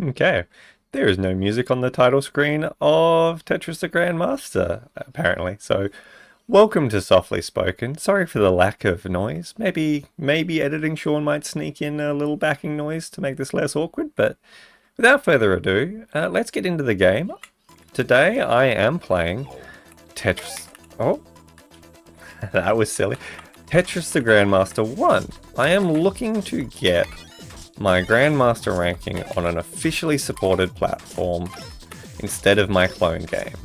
Okay. There is no music on the title screen of Tetris the Grand Master, apparently. So, welcome to Softly Spoken. Sorry for the lack of noise. Maybe editing Sean might sneak in a little backing noise to make this less awkward, but without further ado, let's get into the game. Today I am playing Tetris... Oh, that was silly. Tetris the Grand Master 1. I am looking to get my Grandmaster ranking on an officially supported platform instead of my clone game.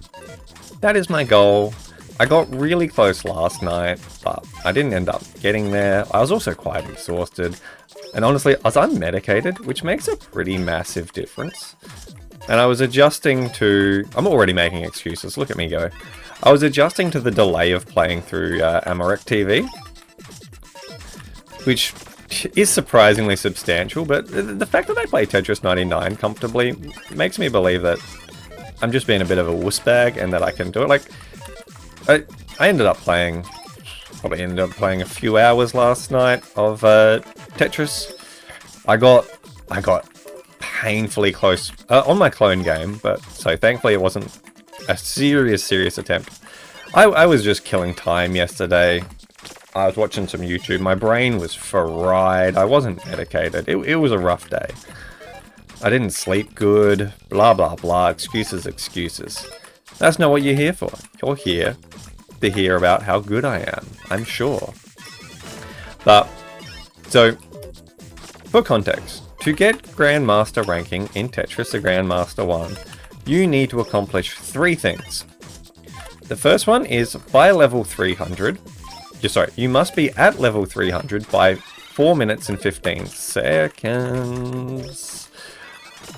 That is my goal. I got really close last night, but I didn't end up getting there. I was also quite exhausted, and honestly, I was unmedicated, which makes a pretty massive difference. And I was adjusting to... I'm already making excuses, look at me go. I was adjusting to the delay of playing through Amarek TV, which is surprisingly substantial, but the fact that I play Tetris 99 comfortably makes me believe that I'm just being a bit of a wuss bag and that I can do it. Like, I ended up playing a few hours last night of Tetris. I got painfully close on my clone game, but so thankfully it wasn't a serious attempt. I was just killing time yesterday. I was watching some YouTube. My brain was fried. I wasn't medicated. It was a rough day. I didn't sleep good. Blah, blah, blah. Excuses. That's not what you're here for. You're here to hear about how good I am. I'm sure. But, so, for context, to get Grandmaster ranking in Tetris the Grand Master 1, you need to accomplish 3 things. The first one is by level 300... you must be at level 300 by 4 minutes and 15 seconds.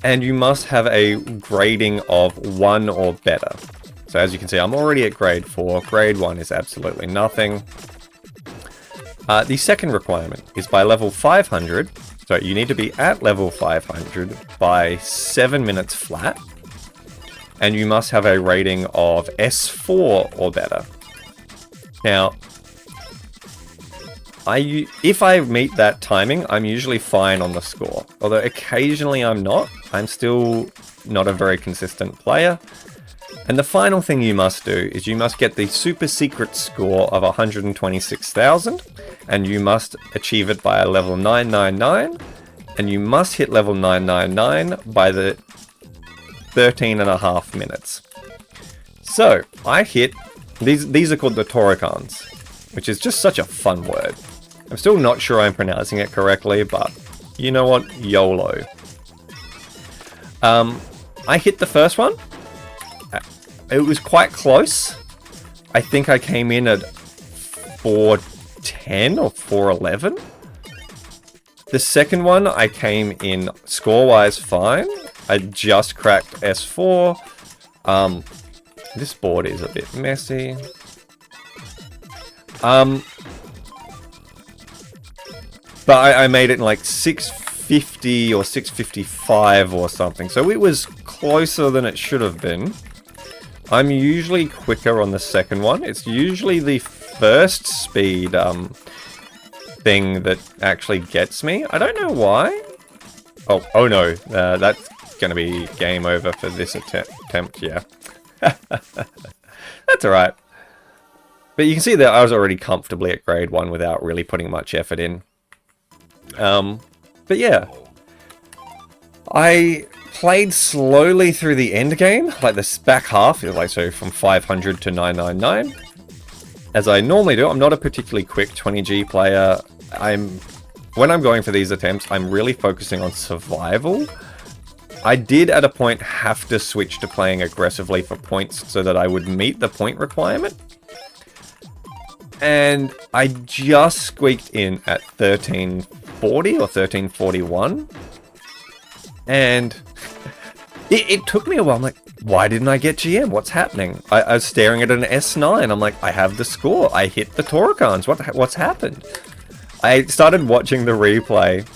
And you must have a grading of 1 or better. So as you can see, I'm already at grade 4. Grade 1 is absolutely nothing. The second requirement is by level 500. So you need to be at level 500 by 7 minutes flat. And you must have a rating of S4 or better. Now, if I meet that timing, I'm usually fine on the score. Although occasionally I'm not. I'm still not a very consistent player. And the final thing you must do is you must get the super secret score of 126,000. And you must achieve it by a level 999. And you must hit level 999 by the 13.5 minutes. So, I hit... These are called the Toricons, which is just such a fun word. I'm still not sure I'm pronouncing it correctly, but you know what? YOLO. I hit the first one. It was quite close. I think I came in at 410 or 411. The second one, I came in score-wise fine. I just cracked S4. This board is a bit messy. But I made it in like 650 or 655 or something. So it was closer than it should have been. I'm usually quicker on the second one. It's usually the first speed thing that actually gets me. I don't know why. Oh no. That's going to be game over for this attempt, yeah. That's alright. But you can see that I was already comfortably at grade 1 without really putting much effort in. But yeah, I played slowly through the end game, like this back half, like so from 500 to 999, as I normally do. I'm not a particularly quick 20G player. When I'm going for these attempts, I'm really focusing on survival. I did at a point have to switch to playing aggressively for points so that I would meet the point requirement. And I just squeaked in at 1340 or 1341. And it took me a while. I'm like, why didn't I get GM? What's happening? I was staring at an S9. I'm like, I have the score. I hit the Toricons. What's happened? I started watching the replay.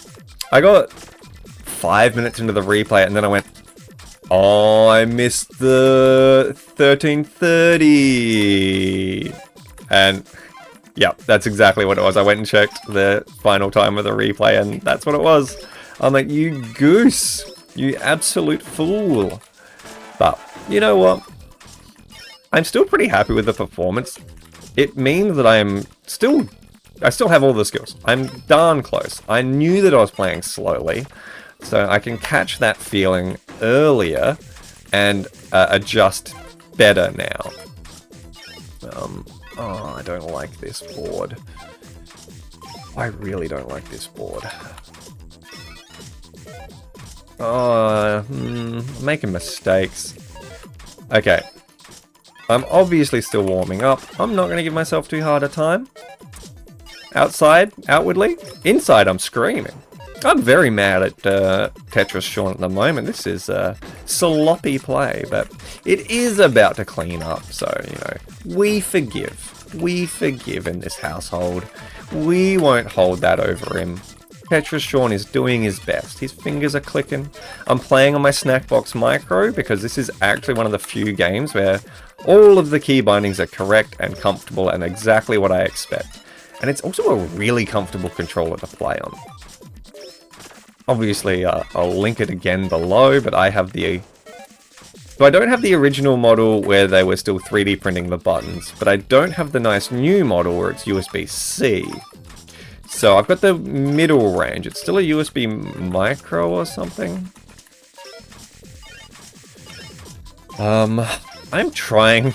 I got 5 minutes into the replay and then I went, oh, I missed the 1330. And... yeah, that's exactly what it was. I went and checked the final time of the replay, and that's what it was. I'm like, you goose. You absolute fool. But, you know what? I'm still pretty happy with the performance. It means that I still have all the skills. I'm darn close. I knew that I was playing slowly, so I can catch that feeling earlier and adjust better now. Oh, I don't like this board. I really don't like this board. Oh, making mistakes. Okay. I'm obviously still warming up. I'm not going to give myself too hard a time. Outside, outwardly. Inside, I'm screaming. I'm very mad at Tetris Sean at the moment. This is sloppy play, but it is about to clean up. So, you know, we forgive. We forgive in this household. We won't hold that over him. Tetris Sean is doing his best. His fingers are clicking. I'm playing on my Snackbox Micro because this is actually one of the few games where all of the key bindings are correct and comfortable and exactly what I expect. And it's also a really comfortable controller to play on. Obviously, I'll link it again below, but I have the... So I don't have the original model where they were still 3D printing the buttons, but I don't have the nice new model where it's USB-C. So I've got the middle range. It's still a USB micro or something. I'm trying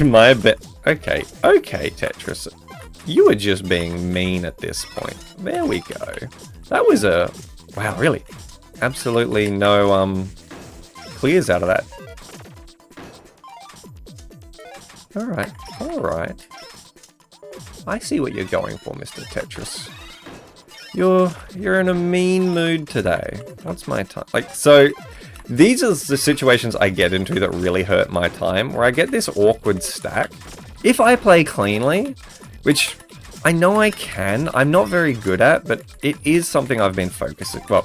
my best. Okay, Tetris. You are just being mean at this point. There we go. That was a... Wow, really? Absolutely no, clears out of that. Alright. I see what you're going for, Mr. Tetris. You're in a mean mood today. What's my time? Like, so, these are the situations I get into that really hurt my time, where I get this awkward stack. If I play cleanly, which... I know I can. I'm not very good at, but it is something I've been focusing... Well,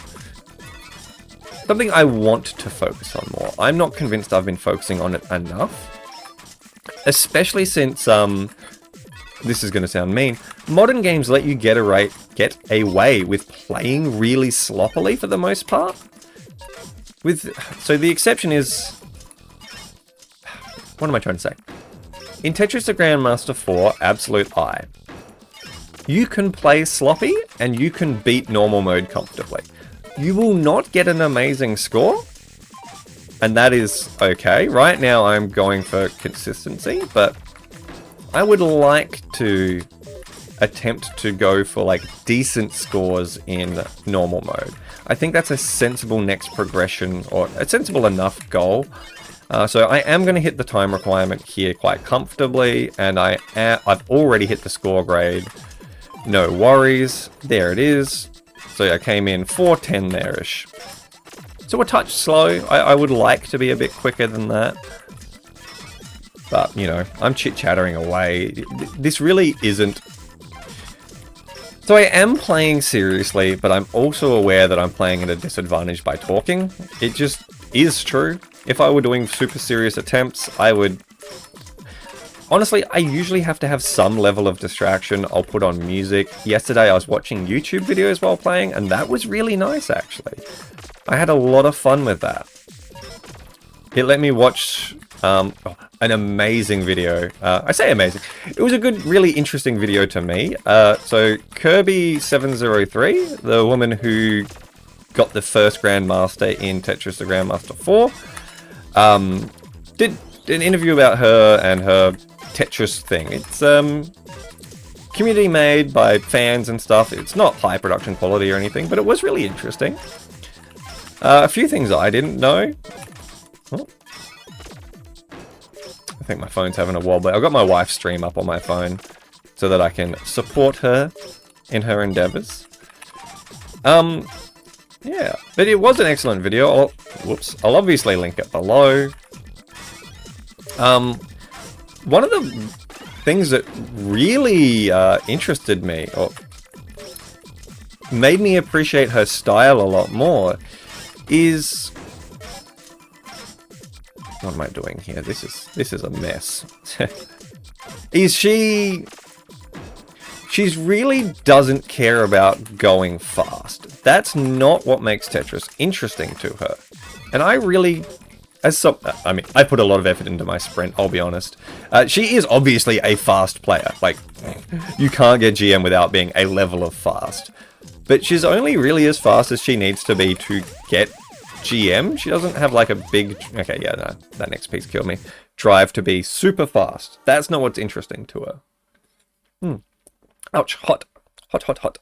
something I want to focus on more. I'm not convinced I've been focusing on it enough. Especially since, this is going to sound mean, modern games let you get away with playing really sloppily for the most part. So the exception is... What am I trying to say? In Tetris the Grand Master 4, Absolute Eye, you can play sloppy and you can beat normal mode comfortably. You will not get an amazing score, and that is okay. Right now I'm going for consistency, but I would like to attempt to go for like decent scores in normal mode. I think that's a sensible next progression, or a sensible enough goal. So I am going to hit the time requirement here quite comfortably, and I've already hit the score grade. No worries. There it is. So I came in 410 there-ish. So a touch slow. I would like to be a bit quicker than that. But, you know, I'm chit-chattering away. This really isn't... So I am playing seriously, but I'm also aware that I'm playing at a disadvantage by talking. It just is true. If I were doing super serious attempts, I would... Honestly, I usually have to have some level of distraction. I'll put on music. Yesterday I was watching YouTube videos while playing, and that was really nice, actually. I had a lot of fun with that. It let me watch an amazing video. I say amazing. It was a good, really interesting video to me. So Kirby703, the woman who got the first Grand Master in Tetris the Grand Master 4, did an interview about her and her Tetris thing. It's community made by fans and stuff. It's not high production quality or anything, but it was really interesting. A few things I didn't know. Oh. I think my phone's having a wobble. I've got my wife's stream up on my phone so that I can support her in her endeavors. Yeah, but it was an excellent video. I'll obviously link it below. One of the things that really interested me, or made me appreciate her style a lot more, is... What am I doing here? This is a mess. Is she She really doesn't care about going fast. That's not what makes Tetris interesting to her. And I really... I put a lot of effort into my sprint, I'll be honest. She is obviously a fast player. Like, you can't get GM without being a level of fast. But she's only really as fast as she needs to be to get GM. She doesn't have like a big... Okay, yeah, no, that next piece killed me. Drive to be super fast. That's not what's interesting to her. Ouch, hot. Hot, hot,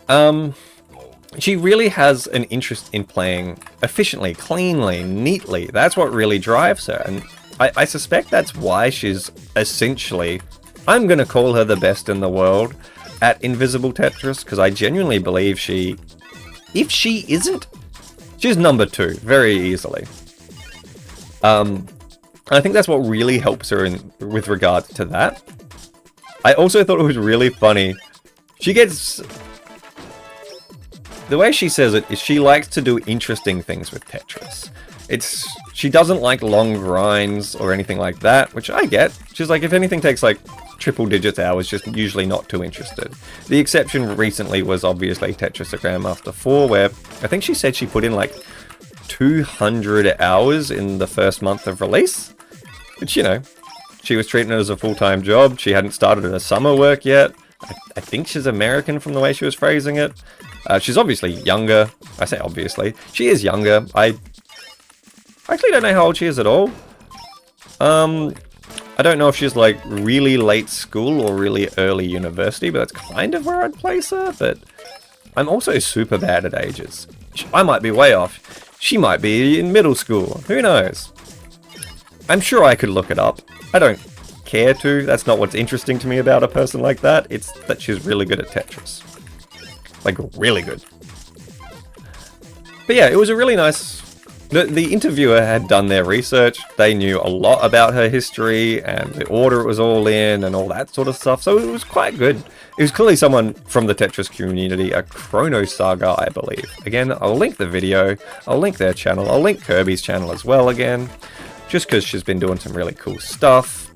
hot. She really has an interest in playing efficiently, cleanly, neatly. That's what really drives her. And I suspect that's why she's essentially... I'm going to call her the best in the world at Invisible Tetris, because I genuinely believe she... If she isn't, she's number 2, very easily. I think that's what really helps her with regards to that. I also thought it was really funny. She gets... The way she says it is she likes to do interesting things with Tetris. She doesn't like long grinds or anything like that, which I get. She's like, if anything takes like triple digits hours, just usually not too interested. The exception recently was obviously Tetris the Grand Master 4, where I think she said she put in like 200 hours in the first month of release. Which, you know, she was treating it as a full-time job. She hadn't started her summer work yet. I think she's American from the way she was phrasing it. She's obviously younger. I say obviously. She is younger. I actually don't know how old she is at all. I don't know if she's like really late school or really early university, but that's kind of where I'd place her. But I'm also super bad at ages. I might be way off. She might be in middle school. Who knows? I'm sure I could look it up. I don't care to. That's not what's interesting to me about a person like that. It's that she's really good at Tetris. Like, really good. But yeah, it was a really nice... The interviewer had done their research. They knew a lot about her history and the order it was all in and all that sort of stuff. So it was quite good. It was clearly someone from the Tetris community, a Chrono Saga, I believe. Again, I'll link the video. I'll link their channel. I'll link Kirby's channel as well again. Just because she's been doing some really cool stuff.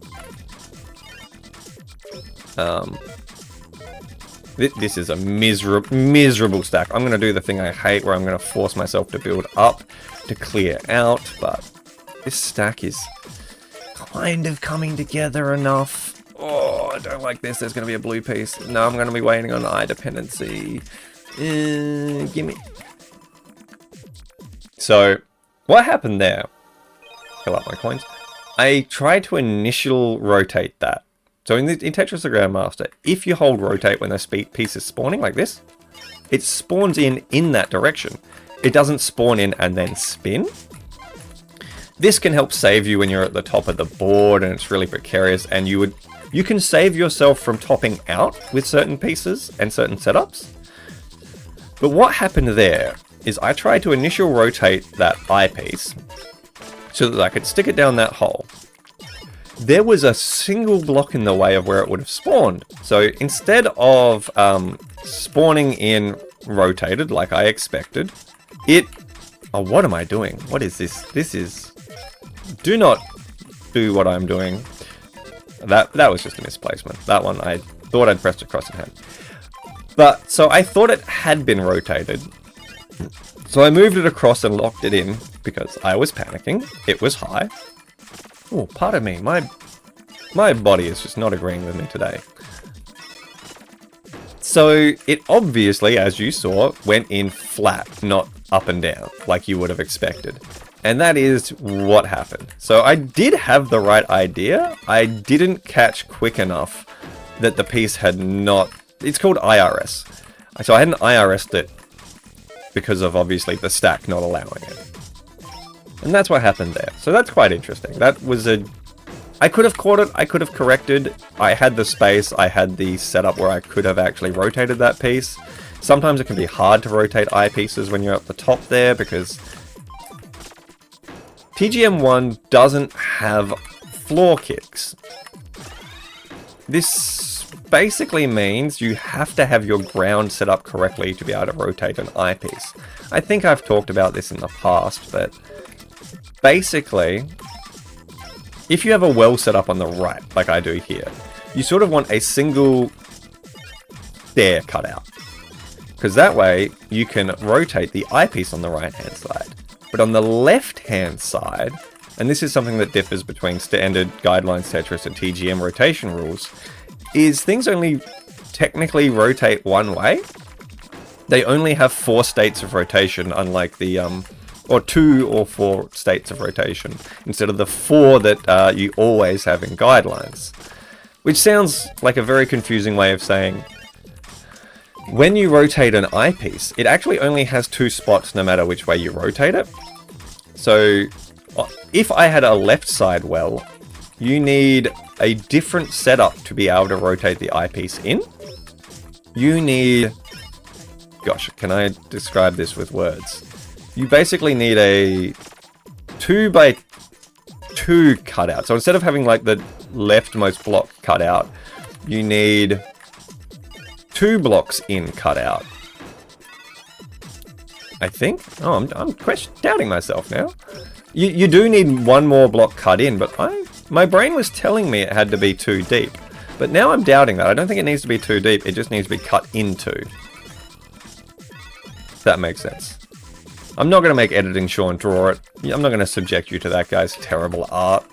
This is a miserable stack. I'm going to do the thing I hate where I'm going to force myself to build up to clear out, but this stack is kind of coming together enough. Oh, I don't like this. There's going to be a blue piece. No, I'm going to be waiting on eye dependency. Gimme. So, what happened there? Fill up my coins. I tried to initial rotate that. So in Tetris the Grand Master, if you hold rotate when the piece is spawning like this, it spawns in that direction. It doesn't spawn in and then spin. This can help save you when you're at the top of the board and it's really precarious, and you can save yourself from topping out with certain pieces and certain setups. But what happened there is I tried to initial rotate that eyepiece so that I could stick it down that hole. There was a single block in the way of where it would have spawned. So instead of spawning in rotated like I expected, oh, what am I doing? What is this? This is... Do not do what I'm doing. That was just a misplacement. That one, I thought I'd pressed across in hand. But, so I thought it had been rotated. So I moved it across and locked it in because I was panicking. It was high. Oh, pardon me. My body is just not agreeing with me today. So it obviously, as you saw, went in flat, not up and down, like you would have expected. And that is what happened. So I did have the right idea. I didn't catch quick enough that the piece had not... It's called IRS. So I hadn't IRS'd it because of obviously the stack not allowing it. And that's what happened there. So that's quite interesting. That was I could have caught it, I could have corrected. I had the space, I had the setup where I could have actually rotated that piece. Sometimes it can be hard to rotate eyepieces when you're at the top there because TGM1 doesn't have floor kicks. This basically means you have to have your ground set up correctly to be able to rotate an eyepiece. I think I've talked about this in the past, but basically, if you have a well set up on the right, like I do here, you sort of want a single stair cut out. Because that way, you can rotate the eyepiece on the right-hand side. But on the left-hand side, and this is something that differs between standard guidelines Tetris and TGM rotation rules, is things only technically rotate one way. They only have 4 states of rotation, unlike the, or 2 or 4 states of rotation, instead of the 4 that you always have in guidelines. Which sounds like a very confusing way of saying, when you rotate an eyepiece, it actually only has 2 spots no matter which way you rotate it. So, if I had a left side well, you need a different setup to be able to rotate the eyepiece in. You need... Gosh, can I describe this with words? You basically need a 2x2 cutout. So instead of having like the leftmost block cut out, you need 2 blocks in cut out. I think. Oh, I'm doubting myself now. You do need 1 more block cut in, but my brain was telling me it had to be 2 deep. But now I'm doubting that. I don't think it needs to be 2 deep. It just needs to be cut into. If that makes sense. I'm not going to make editing Sean draw it. I'm not going to subject you to that guy's terrible art.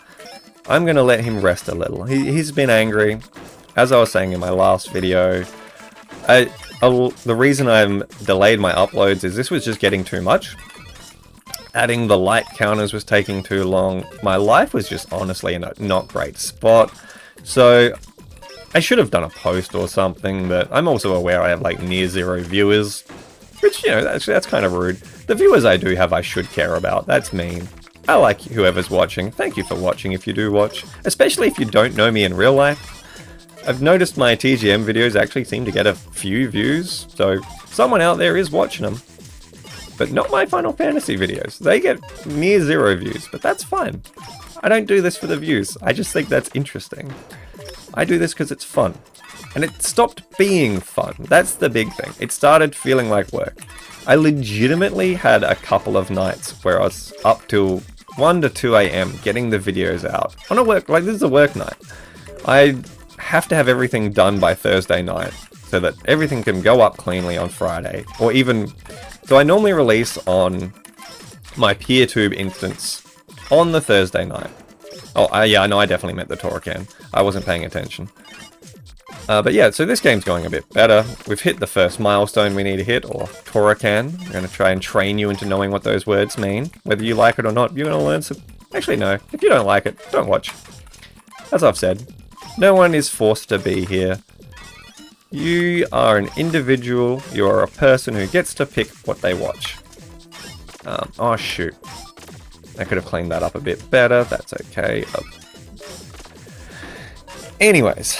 I'm going to let him rest a little. He's been angry. As I was saying in my last video, the reason I've delayed my uploads is this was just getting too much. Adding the light counters was taking too long. My life was just honestly in a not great spot. So I should have done a post or something, but I'm also aware I have like near 0 viewers. Which, you know, that's kind of rude. The viewers I do have I should care about. That's mean. I like whoever's watching. Thank you for watching if you do watch. Especially if you don't know me in real life. I've noticed my TGM videos actually seem to get a few views. So someone out there is watching them. But not my Final Fantasy videos. They get near 0 views, but that's fine. I don't do this for the views. I just think that's interesting. I do this because it's fun. And it stopped being fun. That's the big thing. It started feeling like work. I legitimately had a couple of nights where I was up till 1 to 2 a.m. getting the videos out. On a work, like this is a work night. I have to have everything done by Thursday night so that everything can go up cleanly on Friday. Or even, so I normally release on my PeerTube instance on the Thursday night. Oh, yeah, I know I definitely meant the Toracan. I wasn't paying attention. But yeah, so this game's going a bit better. We've hit the first milestone we need to hit, or Toracan. I'm going to try and train you into knowing what those words mean. Whether you like it or not, you're going to learn some... Actually, no. If you don't like it, don't watch. As I've said, no one is forced to be here. You are an individual. You are a person who gets to pick what they watch. Oh, shoot. I could have cleaned that up a bit better. That's okay. Anyways...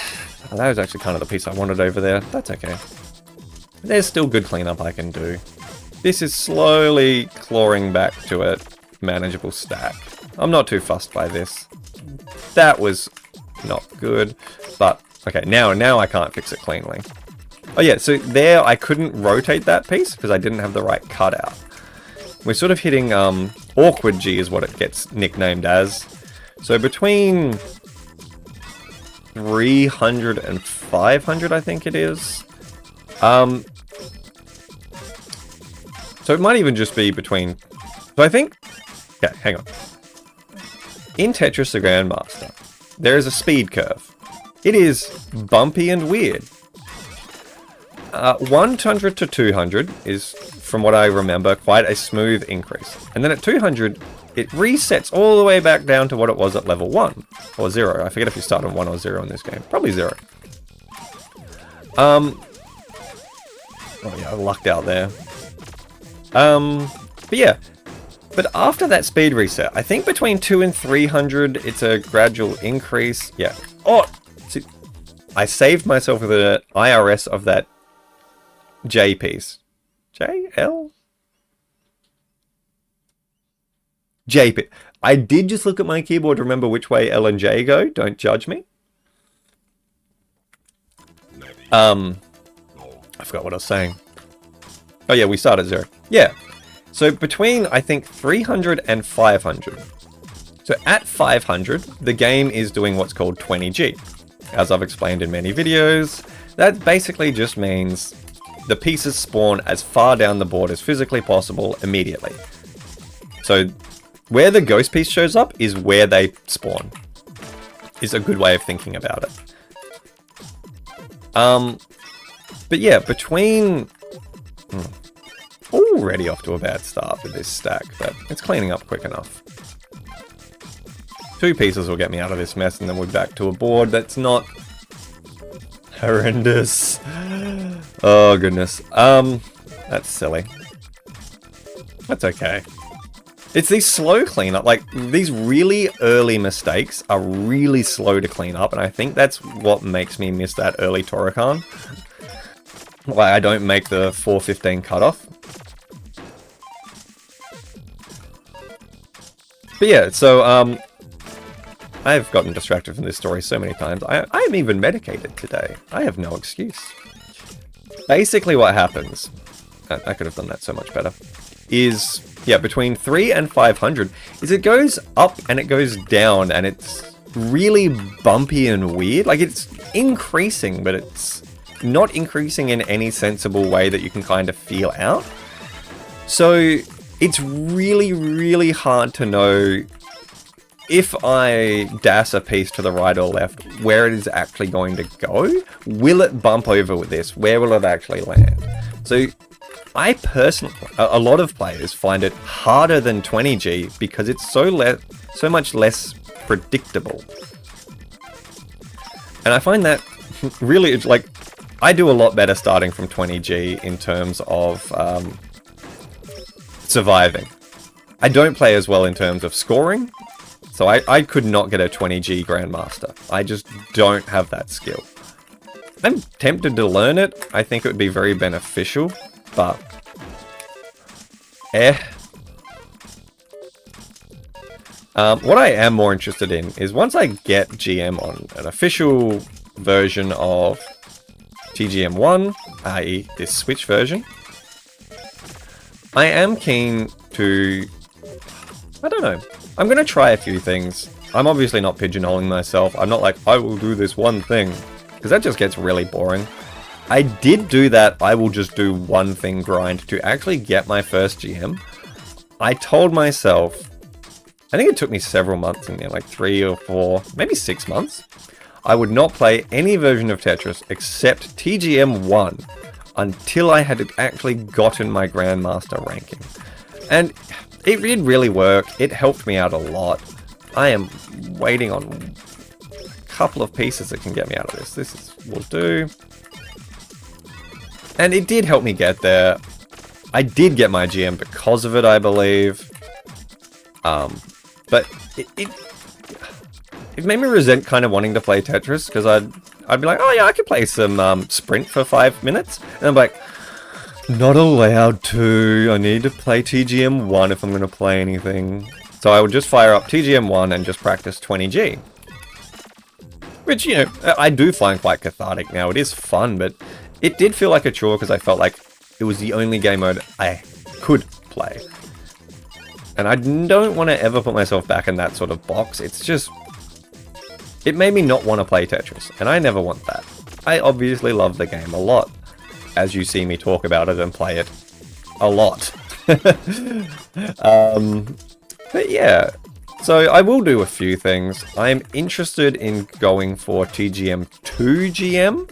that was actually kind of the piece I wanted over there. That's okay. There's still good cleanup I can do. This is slowly clawing back to a manageable stack. I'm not too fussed by this. That was not good, but okay, now I can't fix it cleanly. Oh yeah, so there I couldn't rotate that piece because I didn't have the right cutout. We're sort of hitting awkward G is what it gets nicknamed as. So between 300 and 500 I think it is. So it might even just be between... So I think... Okay, hang on. In Tetris the Grand Master, there is a speed curve. It is bumpy and weird. 100 to 200 is, from what I remember, quite a smooth increase. And then at 200... it resets all the way back down to what it was at level 1. Or 0. I forget if you start on 1 or 0 in this game. Probably 0. Oh yeah, I lucked out there. But yeah. But after that speed reset, I think between 2 and 300, it's a gradual increase. Yeah. Oh! See, I saved myself with an IRS of that J piece. J? L? J. I did just look at my keyboard to remember which way L and J go. Don't judge me. I forgot what I was saying. Oh yeah, we start at 0. Yeah. So between, I think, 300 and 500. So at 500, the game is doing what's called 20G. as I've explained in many videos, that basically just means the pieces spawn as far down the board as physically possible immediately. So where the ghost piece shows up is where they spawn, is a good way of thinking about it. But yeah, between... Already off to a bad start with this stack, but it's cleaning up quick enough. 2 pieces will get me out of this mess, and then we're back to a board that's not horrendous. Oh, goodness. That's silly. That's okay. It's these slow cleanup, like, these really early mistakes are really slow to clean up, and I think that's what makes me miss that early Torrican. Like, I don't make the 4:15 cutoff. But yeah, so, I've gotten distracted from this story so many times. I am even medicated today. I have no excuse. Basically what happens, I could have done that so much better, is, yeah, between 3 and 500, is it goes up and it goes down, and it's really bumpy and weird. Like, it's increasing, but it's not increasing in any sensible way that you can kind of feel out. So it's really, really hard to know if I dash a piece to the right or left, where it is actually going to go. Will it bump over with this? Where will it actually land? So I personally, a lot of players find it harder than 20G because it's so much less predictable. And I find that really, like, I do a lot better starting from 20G in terms of surviving. I don't play as well in terms of scoring, so I could not get a 20G Grand Master. I just don't have that skill. I'm tempted to learn it. I think it would be very beneficial, but what I am more interested in is once I get GM on an official version of TGM1, i.e. this Switch version, I am keen to, I don't know, I'm going to try a few things. I'm obviously not pigeonholing myself. I'm not like, I will do this one thing, because that just gets really boring. I did do that, I will just do one thing grind to actually get my first GM. I told myself, I think it took me several months in there, like 3 or 4, maybe 6 months. I would not play any version of Tetris except TGM1 until I had actually gotten my Grandmaster ranking. And it did really work. It helped me out a lot. I am waiting on a couple of pieces that can get me out of this. This will do. And it did help me get there. I did get my GM because of it, I believe. But it made me resent kind of wanting to play Tetris, because I'd be like, oh yeah, I could play some Sprint for 5 minutes. And I'm like, not allowed to. I need to play TGM1 if I'm going to play anything. So I would just fire up TGM1 and just practice 20G. Which, you know, I do find quite cathartic now. It is fun, but it did feel like a chore because I felt like it was the only game mode I could play. And I don't want to ever put myself back in that sort of box. It's just, it made me not want to play Tetris, and I never want that. I obviously love the game a lot, as you see me talk about it and play it a lot. But yeah, so I will do a few things. I'm interested in going for TGM2 GM.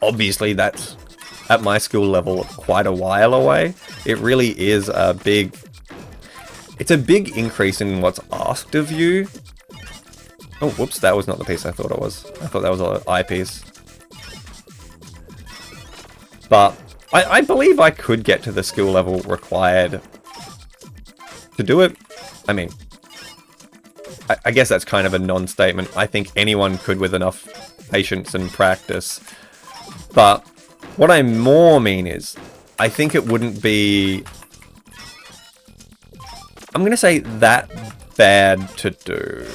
Obviously, that's at my skill level quite a while away. It really is a big... It's a big increase in what's asked of you. Oh, whoops, that was not the piece I thought it was. I thought that was an eye piece. But I believe I could get to the skill level required to do it. I mean, I guess that's kind of a non-statement. I think anyone could with enough patience and practice. But what I more mean is, I think it wouldn't be... I'm going to say that bad to do.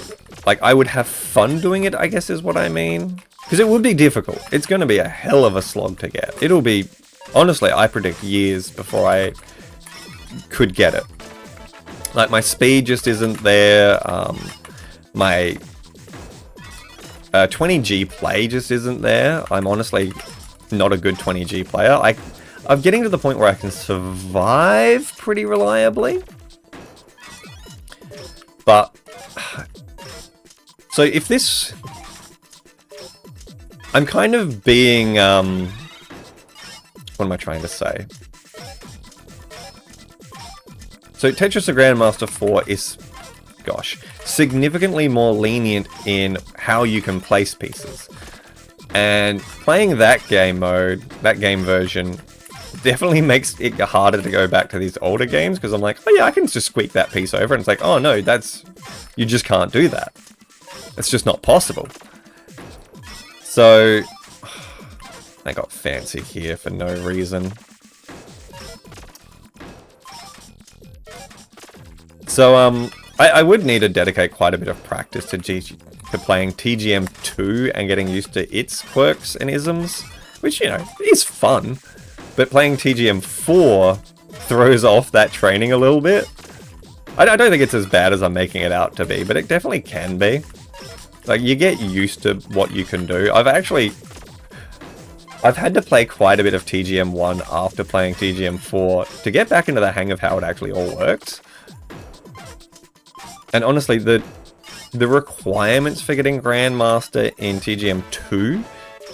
Like, I would have fun doing it, I guess is what I mean. Because it would be difficult. It's going to be a hell of a slog to get. It'll be, honestly, I predict years before I could get it. Like, my speed just isn't there. My 20G play just isn't there. I'm honestly not a good 20G player. I'm getting to the point where I can survive pretty reliably. But, so if this... I'm kind of being, what am I trying to say? So Tetris the Grand Master 4 is, gosh, significantly more lenient in how you can place pieces. And playing that game mode, that game version, definitely makes it harder to go back to these older games, because I'm like, oh yeah, I can just squeak that piece over, and it's like, oh no, you just can't do that. It's just not possible. So, I got fancy here for no reason. So, I would need to dedicate quite a bit of practice to playing TGM2 and getting used to its quirks and isms, which, you know, is fun. But playing TGM4 throws off that training a little bit. I don't think it's as bad as I'm making it out to be, but it definitely can be. Like, you get used to what you can do. I've had to play quite a bit of TGM1 after playing TGM4 to get back into the hang of how it actually all works. And honestly, the requirements for getting Grandmaster in TGM2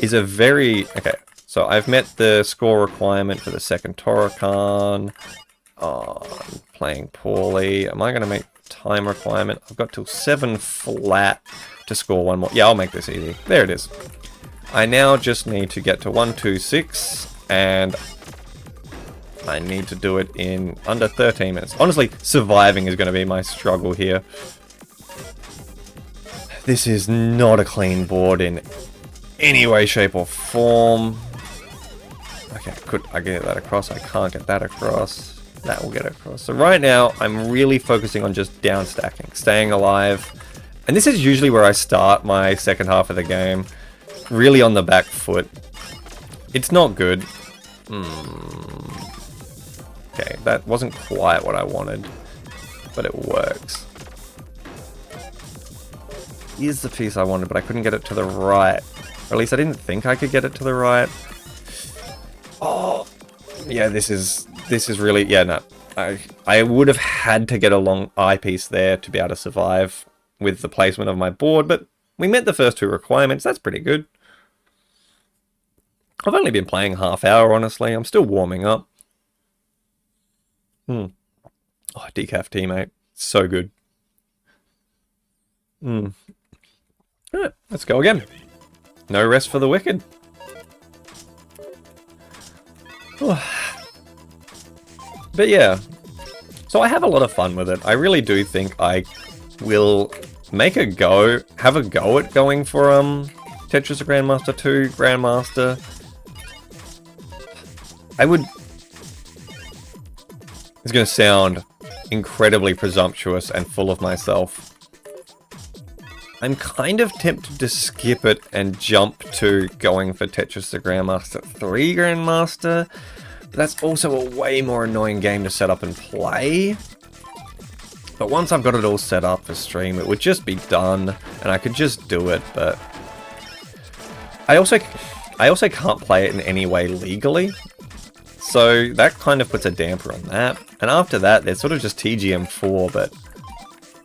is a very... Okay, so I've met the score requirement for the second Torrican. Oh, I'm playing poorly. Am I going to make time requirement? I've got till 7 flat to score one more. Yeah, I'll make this easy. There it is. I now just need to get to 126, and I need to do it in under 13 minutes. Honestly, surviving is going to be my struggle here. This is not a clean board in any way, shape, or form. Okay, could I get that across? I can't get that across. That will get across. So right now, I'm really focusing on just down stacking, staying alive. And this is usually where I start my second half of the game. Really on the back foot. It's not good. Okay, that wasn't quite what I wanted, but it works. Here's the piece I wanted, but I couldn't get it to the right. Or at least I didn't think I could get it to the right. Oh, yeah, this is really, yeah, no. I would have had to get a long eyepiece there to be able to survive with the placement of my board, but we met the first 2 requirements. That's pretty good. I've only been playing half hour, honestly. I'm still warming up. Oh, decaf tea, mate. So good. Alright, let's go again. No rest for the wicked. But yeah. So I have a lot of fun with it. I really do think I will have a go at going for Tetris the Grand Master 2 Grandmaster. It's going to sound incredibly presumptuous and full of myself. I'm kind of tempted to skip it and jump to going for Tetris the Grand Master 3 Grandmaster, but that's also a way more annoying game to set up and play. But once I've got it all set up for stream, it would just be done, and I could just do it, but... I also can't play it in any way legally, so that kind of puts a damper on that. And after that, there's sort of just TGM4, but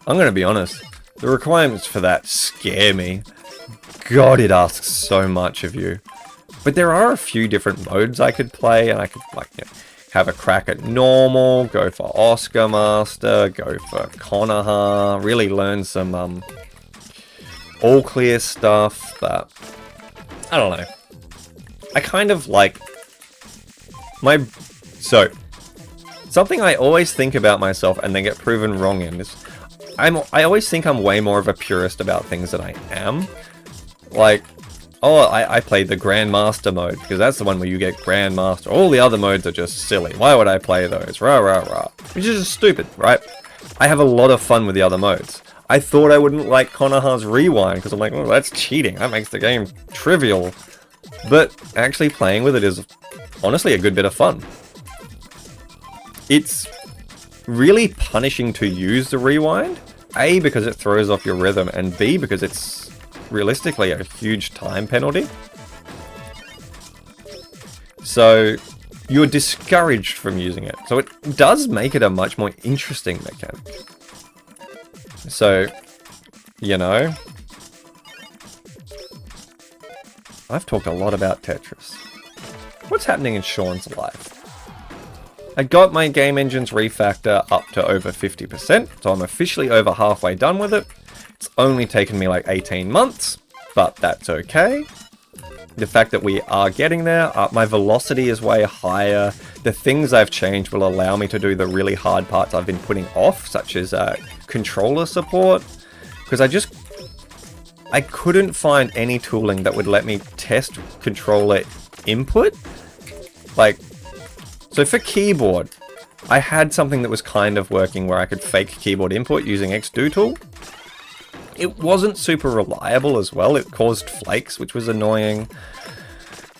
I'm going to be honest, the requirements for that scare me. God, it asks so much of you. But there are a few different modes I could play, and I could, like, you know, have a crack at normal, go for Oscar Master, go for Konoha, really learn some all clear stuff, but I don't know. I kind of like something I always think about myself and then get proven wrong in is I always think I'm way more of a purist about things than I am. Like, oh, I played the Grandmaster mode, because that's the one where you get Grandmaster. All the other modes are just silly. Why would I play those? Rah, rah, rah. Which is just stupid, right? I have a lot of fun with the other modes. I thought I wouldn't like Konoha's Rewind, because I'm like, oh, that's cheating. That makes the game trivial. But actually playing with it is honestly a good bit of fun. It's really punishing to use the Rewind. A, because it throws off your rhythm, and B, because it's realistically a huge time penalty. So you're discouraged from using it. So it does make it a much more interesting mechanic. So, you know, I've talked a lot about Tetris. What's happening in Sean's life? I got my game engine's refactor up to over 50%, so I'm officially over halfway done with it. It's only taken me like 18 months, but that's okay. The fact that we are getting there, my velocity is way higher. The things I've changed will allow me to do the really hard parts I've been putting off, such as controller support, because I couldn't find any tooling that would let me test controller input. Like, so for keyboard, I had something that was kind of working where I could fake keyboard input using xDoTool. It wasn't super reliable as well. It caused flakes, which was annoying.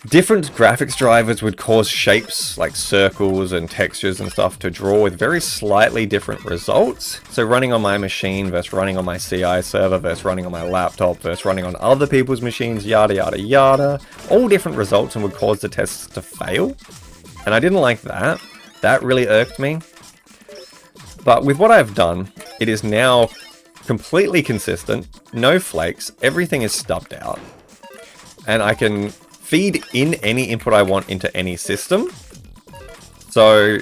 Different graphics drivers would cause shapes like circles and textures and stuff to draw with very slightly different results. So running on my machine versus running on my CI server versus running on my laptop versus running on other people's machines, yada yada yada. All different results and would cause the tests to fail. And I didn't like that. That really irked me. But with what I've done, it is now completely consistent, no flakes, everything is stubbed out. And I can feed in any input I want into any system. So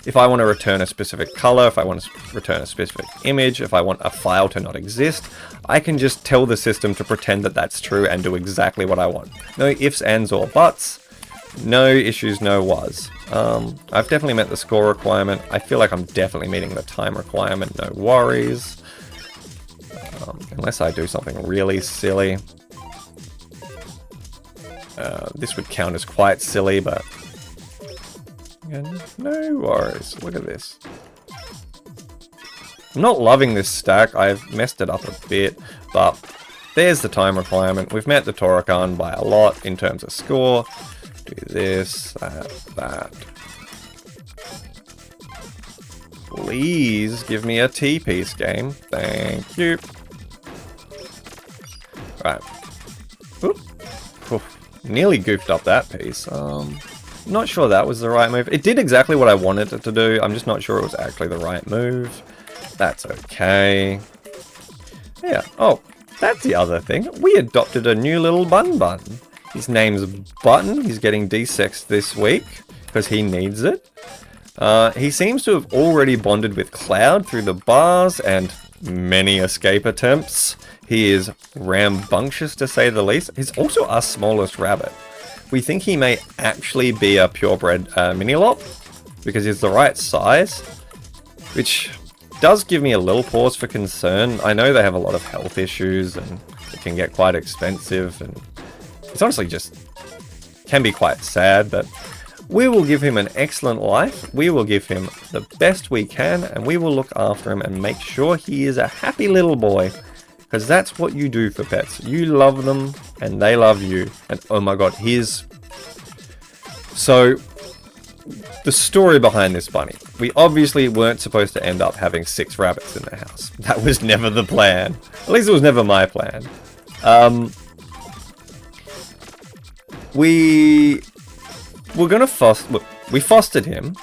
if I want to return a specific color, if I want to return a specific image, if I want a file to not exist, I can just tell the system to pretend that that's true and do exactly what I want. No ifs, ands, or buts. No issues, no was. I've definitely met the score requirement. I feel like I'm definitely meeting the time requirement, no worries. Unless I do something really silly. This would count as quite silly, but again, no worries. Look at this. I'm not loving this stack. I've messed it up a bit, but there's the time requirement. We've met the Torrican by a lot in terms of score. Do this, that. Please give me a T-piece game. Thank you. Right. Oop. Oof. Nearly goofed up that piece. Not sure that was the right move. It did exactly what I wanted it to do. I'm just not sure it was actually the right move. That's okay. Yeah. Oh, that's the other thing. We adopted a new little bun. His name's Button. He's getting desexed this week because he needs it. He seems to have already bonded with Cloud through the bars and many escape attempts. He is rambunctious to say the least. He's also our smallest rabbit. We think he may actually be a purebred mini-lop because he's the right size, which does give me a little pause for concern. I know they have a lot of health issues and it can get quite expensive, and it's honestly just can be quite sad, but we will give him an excellent life. We will give him the best we can, and we will look after him and make sure he is a happy little boy, because that's what you do for pets. You love them and they love you. And oh my god, so the story behind this bunny. We obviously weren't supposed to end up having 6 rabbits in the house. That was never the plan. At least it was never my plan. We were gonna we fostered him.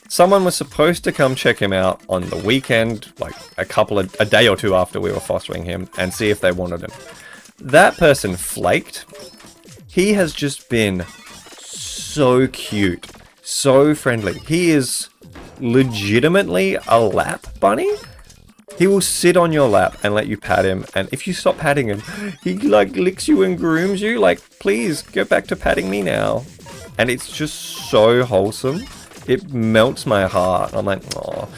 Someone was supposed to come check him out on the weekend, like a day or two after we were fostering him, and see if they wanted him. That person flaked. He has just been so cute, so friendly. He is legitimately a lap bunny. He will sit on your lap and let you pat him, and if you stop patting him, he like licks you and grooms you, like, please go back to patting me now. And it's just so wholesome. It melts my heart. I'm like, oh,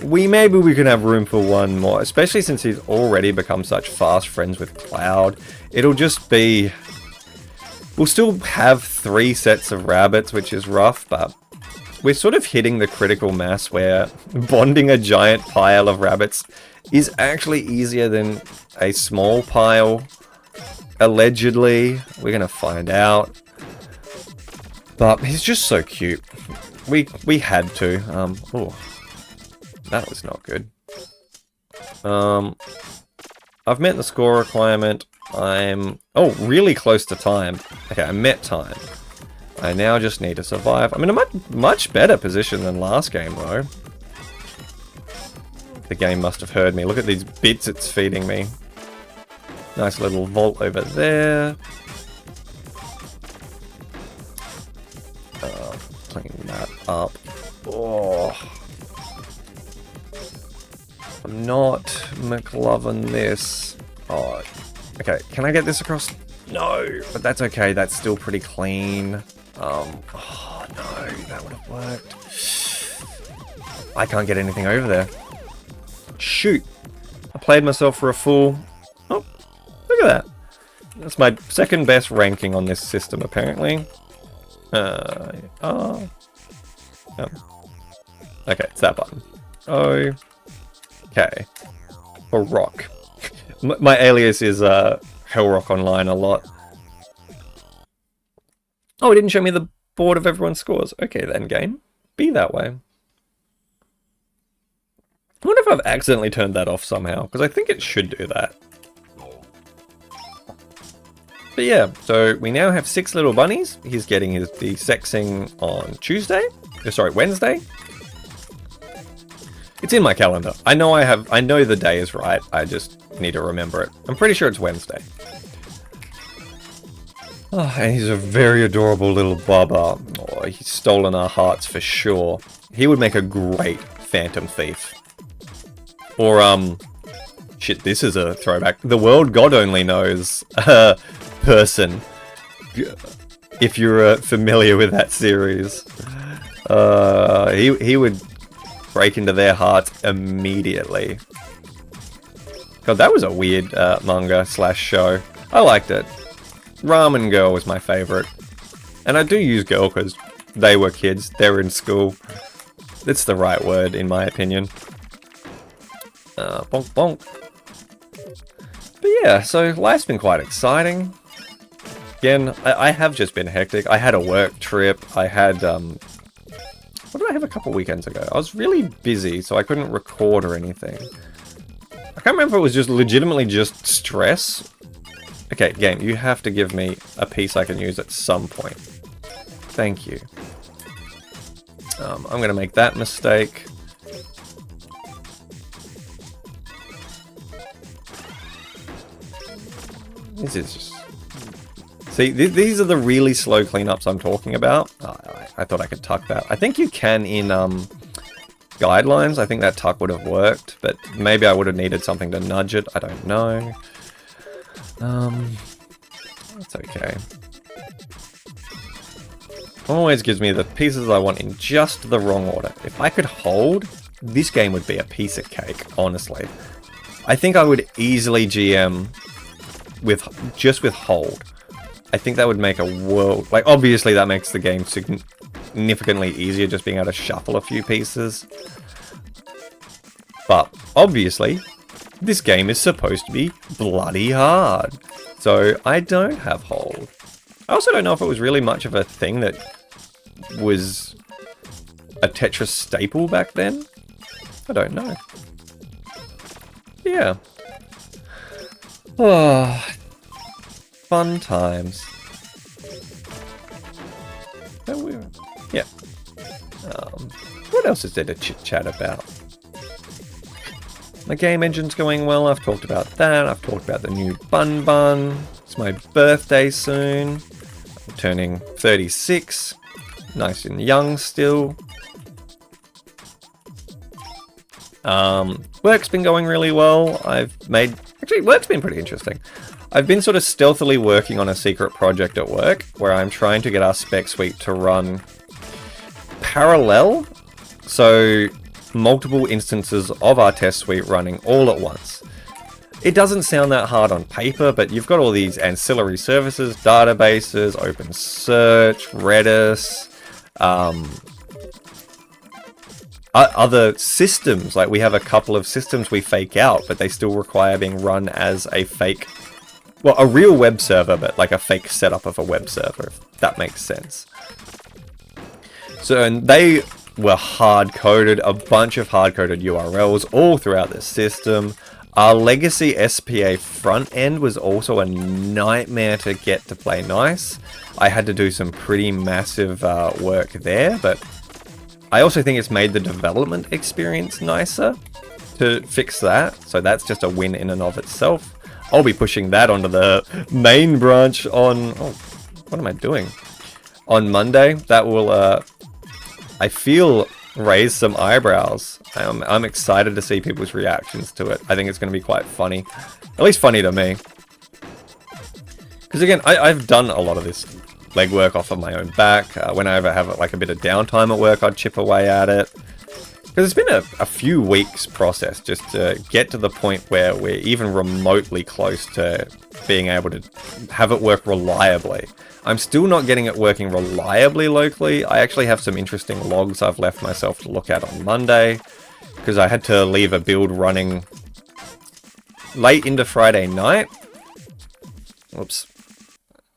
maybe we can have room for one more, especially since he's already become such fast friends with Cloud. It'll just be, we'll still have 3 sets of rabbits, which is rough, but we're sort of hitting the critical mass where bonding a giant pile of rabbits is actually easier than a small pile. Allegedly, we're gonna find out. But he's just so cute. We had to. Oh, that was not good. I've met the score requirement. I'm... Oh, really close to time. Okay, I met time. I now just need to survive. I'm in a much better position than last game, though. The game must have heard me. Look at these bits it's feeding me. Nice little vault over there. Clean that up. Oh. I'm not McLovin this. Oh, okay. Can I get this across? No, but that's okay. That's still pretty clean. Oh no, that would have worked. I can't get anything over there. Shoot. I played myself for a fool. Oh, look at that. That's my second best ranking on this system, apparently. Oh. Okay, it's that button. Okay. For rock. My alias is Hellrock Online a lot. Oh, it didn't show me the board of everyone's scores. Okay then, game. Be that way. I wonder if I've accidentally turned that off somehow, because I think it should do that. But yeah, so we now have 6 little bunnies. He's getting his desexing on Tuesday. Sorry, Wednesday. It's in my calendar. I know the day is right. I just need to remember it. I'm pretty sure it's Wednesday. Oh, and he's a very adorable little bubba. Oh, he's stolen our hearts for sure. He would make a great Phantom Thief. Or, shit, this is a throwback. The World God Only Knows person. If you're familiar with that series. He would break into their hearts immediately. God, that was a weird manga / show. I liked it. Ramen Girl was my favorite. And I do use girl because they were kids. They're in school. It's the right word, in my opinion. Bonk bonk. But yeah, so life's been quite exciting. Again, I have just been hectic. I had a work trip. I had, what did I have a couple weekends ago? I was really busy, so I couldn't record or anything. I can't remember if it was just legitimately just stress. Okay, game, you have to give me a piece I can use at some point. Thank you. I'm going to make that mistake. This is just... See, these are the really slow cleanups I'm talking about. Oh, I thought I could tuck that. I think you can in guidelines. I think that tuck would have worked, but maybe I would have needed something to nudge it. I don't know. That's okay. Always gives me the pieces I want in just the wrong order. If I could hold, this game would be a piece of cake, honestly. I think I would easily GM with hold. I think that would make a world... Like, obviously that makes the game significantly easier, just being able to shuffle a few pieces. But, obviously, this game is supposed to be bloody hard. So, I don't have hold. I also don't know if it was really much of a thing that was a Tetris staple back then. I don't know. Yeah. Oh, fun times. Yeah. What else is there to chit-chat about? My game engine's going well. I've talked about that. I've talked about the new Bun Bun. It's my birthday soon. I'm turning 36. Nice and young still. Work's been going really well. Actually, work's been pretty interesting. I've been sort of stealthily working on a secret project at work where I'm trying to get our spec suite to run parallel. So multiple instances of our test suite running all at once. It doesn't sound that hard on paper, but you've got all these ancillary services, databases, OpenSearch, Redis, other systems. Like we have a couple of systems we fake out, but they still require being run as a fake, well, a real web server, but like a fake setup of a web server, if that makes sense. So, and they were hard-coded, a bunch of hard-coded URLs all throughout the system. Our legacy SPA front end was also a nightmare to get to play nice. I had to do some pretty massive work there, but I also think it's made the development experience nicer to fix that. So that's just a win in and of itself. I'll be pushing that onto the main branch on... Oh, what am I doing? On Monday. That will, I feel, raise some eyebrows. I'm excited to see people's reactions to it. I think it's going to be quite funny. At least funny to me. Because again, I've done a lot of this legwork off of my own back. Whenever I have like a bit of downtime at work, I'd chip away at it. Because it's been a few weeks process just to get to the point where we're even remotely close to being able to have it work reliably. I'm still not getting it working reliably locally. I actually have some interesting logs I've left myself to look at on Monday, because I had to leave a build running late into Friday night. Whoops.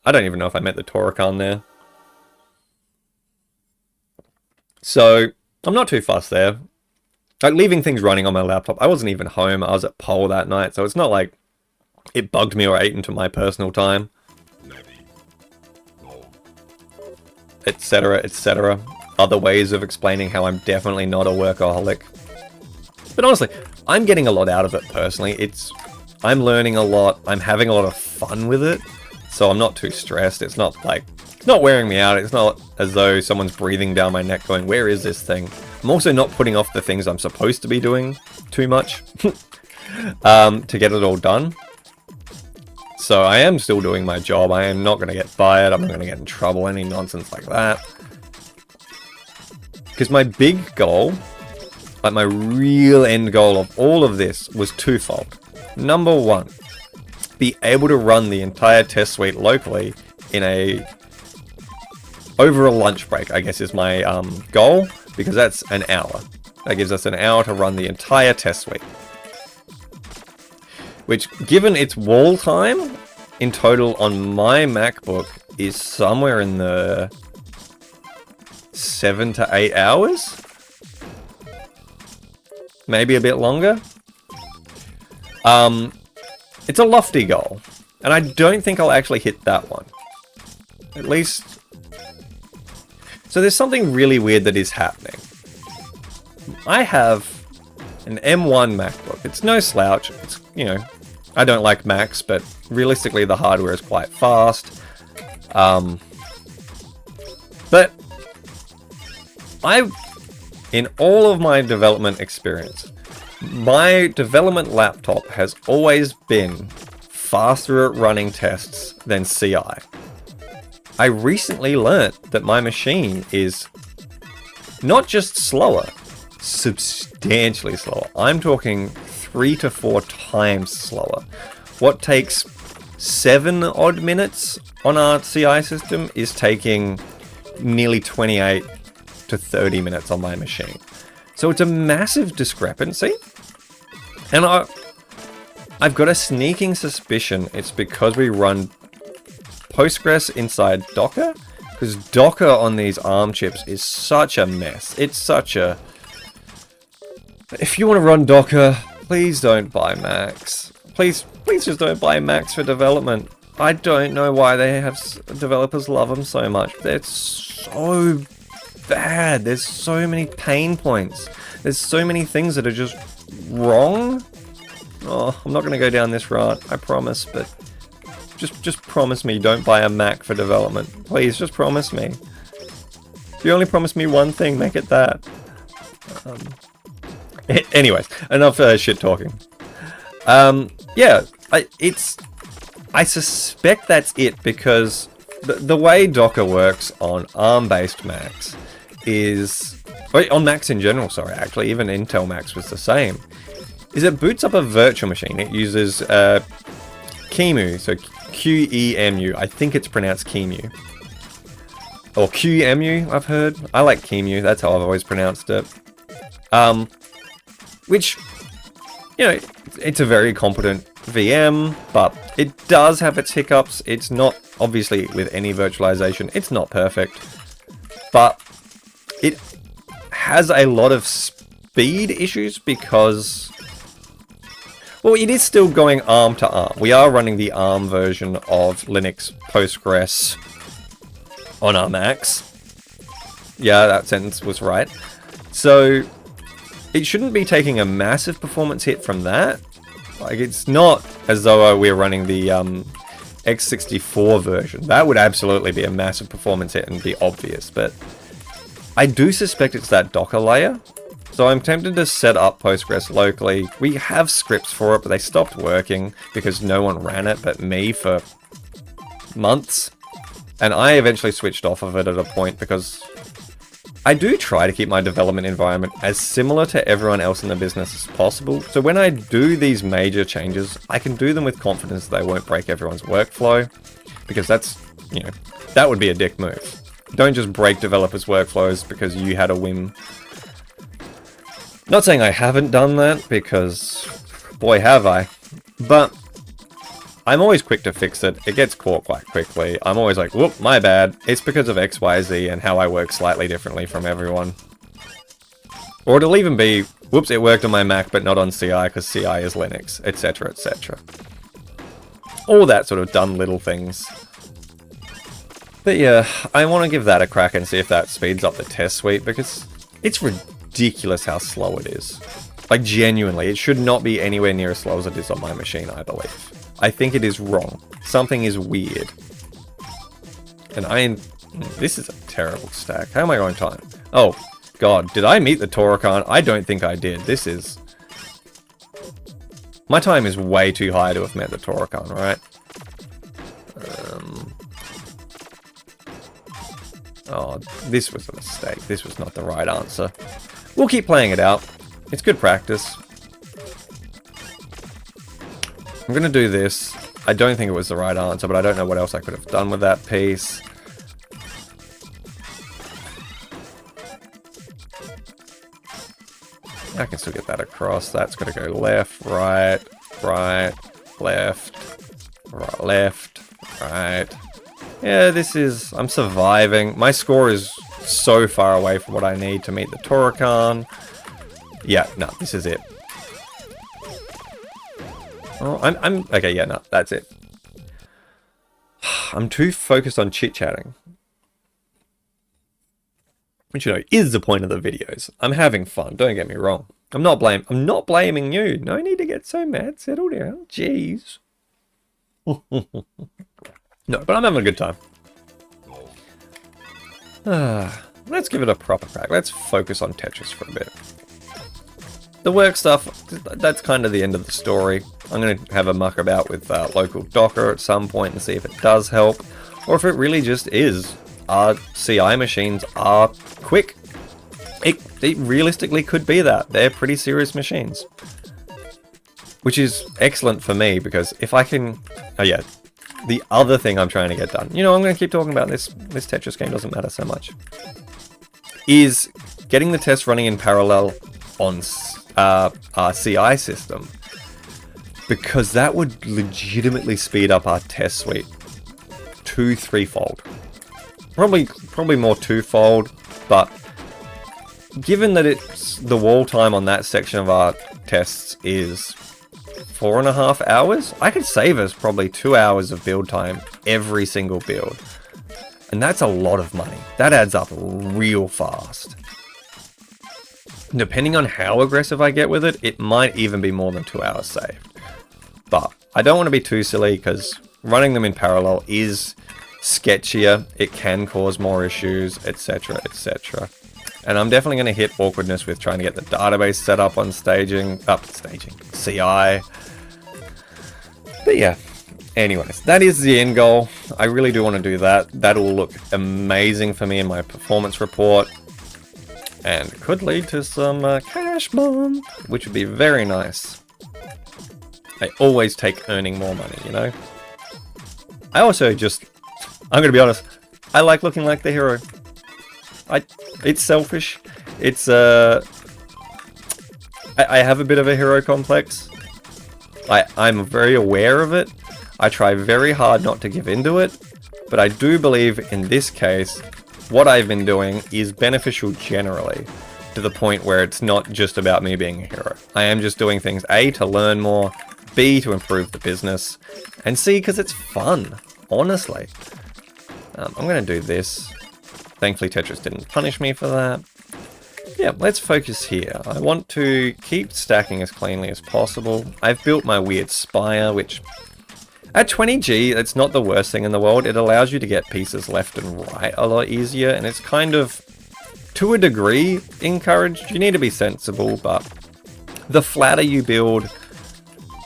I don't even know if I meant the Torakan there. So, I'm not too fussed there. Like, leaving things running on my laptop. I wasn't even home. I was at Pole that night, so it's not like it bugged me or ate into my personal time. Etc, etc. Other ways of explaining how I'm definitely not a workaholic. But honestly, I'm getting a lot out of it personally. I'm learning a lot. I'm having a lot of fun with it. So I'm not too stressed. It's not like, it's not wearing me out. It's not as though someone's breathing down my neck going, where is this thing? I'm also not putting off the things I'm supposed to be doing too much to get it all done. So I am still doing my job. I am not going to get fired. I'm not going to get in trouble, any nonsense like that. Because my big goal, like my real end goal of all of this was twofold. Number one, be able to run the entire test suite locally in over a lunch break, I guess is my goal, because that's an hour. That gives us an hour to run the entire test suite. Which, given its wall time, in total on my MacBook, is somewhere in the 7 to 8 hours? Maybe a bit longer? It's a lofty goal, and I don't think I'll actually hit that one. At least... So there's something really weird that is happening. I have an M1 MacBook. It's no slouch. It's, you know, I don't like Macs, but realistically the hardware is quite fast. But in all of my development experience, my development laptop has always been faster at running tests than CI. I recently learnt that my machine is not just slower, substantially slower. I'm talking 3 to 4 times slower. What takes 7 odd minutes on our CI system is taking nearly 28 to 30 minutes on my machine. So it's a massive discrepancy. And I've got a sneaking suspicion it's because we run Postgres inside Docker. Because Docker on these ARM chips is such a mess. It's such a... If you want to run Docker, please don't buy Macs. Please just don't buy Macs for development. I don't know why developers love them so much. They're so bad. There's so many pain points. There's so many things that are just wrong. Oh, I'm not going to go down this route, I promise, but just promise me don't buy a Mac for development. Please, just promise me. If you only promise me one thing, make it that. Anyways, enough shit talking. Yeah, I suspect that's it, because the way Docker works on ARM-based Macs is... on Macs in general, sorry, actually, even Intel Macs was the same, is it boots up a virtual machine. It uses QEMU, so QEMU. I think it's pronounced QEMU. Or QEMU, I've heard. I like QEMU, that's how I've always pronounced it. Which, you know, it's a very competent VM, but it does have its hiccups. It's not, obviously, with any virtualization, it's not perfect. But it has a lot of speed issues because... Well, it is still going ARM to ARM. We are running the ARM version of Linux Postgres on our Macs. Yeah, that sentence was right. So it shouldn't be taking a massive performance hit from that. Like, it's not as though we're running the x64 version. That would absolutely be a massive performance hit and be obvious, but I do suspect it's that Docker layer. So I'm tempted to set up Postgres locally. We have scripts for it, but they stopped working because no one ran it but me for months. And I eventually switched off of it at a point because I do try to keep my development environment as similar to everyone else in the business as possible. So when I do these major changes, I can do them with confidence that they won't break everyone's workflow, because that's, you know, that would be a dick move. Don't just break developers' workflows because you had a whim. Not saying I haven't done that, because boy have I, but I'm always quick to fix it. It gets caught quite quickly. I'm always like, whoop, my bad. It's because of X, Y, Z and how I work slightly differently from everyone. Or it'll even be, whoops, it worked on my Mac but not on CI because CI is Linux, etc, etc. All that sort of dumb little things. But yeah, I want to give that a crack and see if that speeds up the test suite, because it's ridiculous how slow it is. Like, genuinely, it should not be anywhere near as slow as it is on my machine, I believe. I think it is wrong. Something is weird. And this is a terrible stack. How am I going time? Oh, God, did I meet the Torah? I don't think I did. This is... My time is way too high to have met the Torah, right? Oh, this was a mistake. This was not the right answer. We'll keep playing it out. It's good practice. I'm going to do this. I don't think it was the right answer, but I don't know what else I could have done with that piece. I can still get that across. That's going to go left, right, right, left, right, left, right. Yeah, this is... I'm surviving. My score is so far away from what I need to meet the Torah. Yeah, no, this is it. Oh, I'm... Okay, yeah, no, that's it. I'm too focused on chit-chatting. Which, you know, is the point of the videos. I'm having fun, don't get me wrong. I'm not blaming you. No need to get so mad. Settle down. Jeez. No, but I'm having a good time. Let's give it a proper crack. Let's focus on Tetris for a bit. The work stuff, that's kind of the end of the story. I'm going to have a muck about with local Docker at some point and see if it does help, or if it really just is. Our CI machines are quick. It realistically could be that. They're pretty serious machines. Which is excellent for me, because if I can... Oh yeah, the other thing I'm trying to get done, you know, I'm going to keep talking about this Tetris game, doesn't matter so much, is getting the tests running in parallel on our CI system, because that would legitimately speed up our test suite 2-3-fold. Probably more 2-fold, but given that it's the wall time on that section of our tests is 4.5 hours, I could save us probably 2 hours of build time every single build. And that's a lot of money. That adds up real fast. Depending on how aggressive I get with it, it might even be more than 2 hours saved. But I don't want to be too silly, because running them in parallel is sketchier. It can cause more issues, etc, etc. And I'm definitely going to hit awkwardness with trying to get the database set up on CI. But yeah, anyways, that is the end goal. I really do want to do that. That'll look amazing for me in my performance report, and could lead to some cash bomb, which would be very nice. I always take earning more money, you know? I also just... I'm going to be honest, I like looking like the hero. It's selfish. It's, I have a bit of a hero complex. I'm very aware of it. I try very hard not to give into it. But I do believe in this case, what I've been doing is beneficial generally, to the point where it's not just about me being a hero. I am just doing things, A, to learn more, B, to improve the business, and C, because it's fun, honestly. I'm going to do this. Thankfully, Tetris didn't punish me for that. Yeah, let's focus here. I want to keep stacking as cleanly as possible. I've built my weird spire, which at 20G, it's not the worst thing in the world. It allows you to get pieces left and right a lot easier, and it's kind of, to a degree, encouraged. You need to be sensible, but the flatter you build,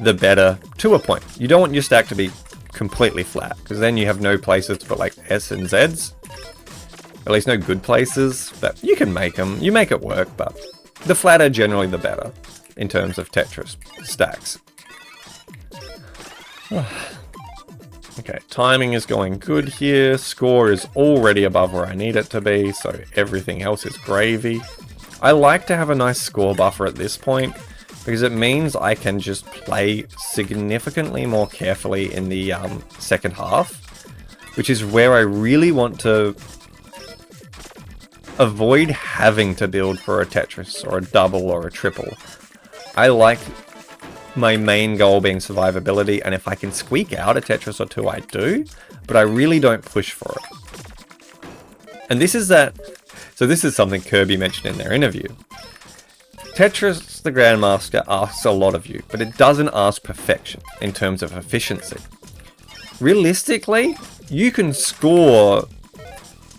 the better, to a point. You don't want your stack to be completely flat, because then you have no places to put like S and Zs. At least no good places, but you can make them. You make it work, but the flatter generally the better in terms of Tetris stacks. Okay, timing is going good here. Score is already above where I need it to be, so everything else is gravy. I like to have a nice score buffer at this point, because it means I can just play significantly more carefully in the second half, which is where I really want to avoid having to build for a Tetris or a double or a triple. I like my main goal being survivability, and if I can squeak out a Tetris or two, I do, but I really don't push for it. And this is that, so this is something Kirby mentioned in their interview. Tetris the Grand Master asks a lot of you, but it doesn't ask perfection in terms of efficiency. Realistically, you can score,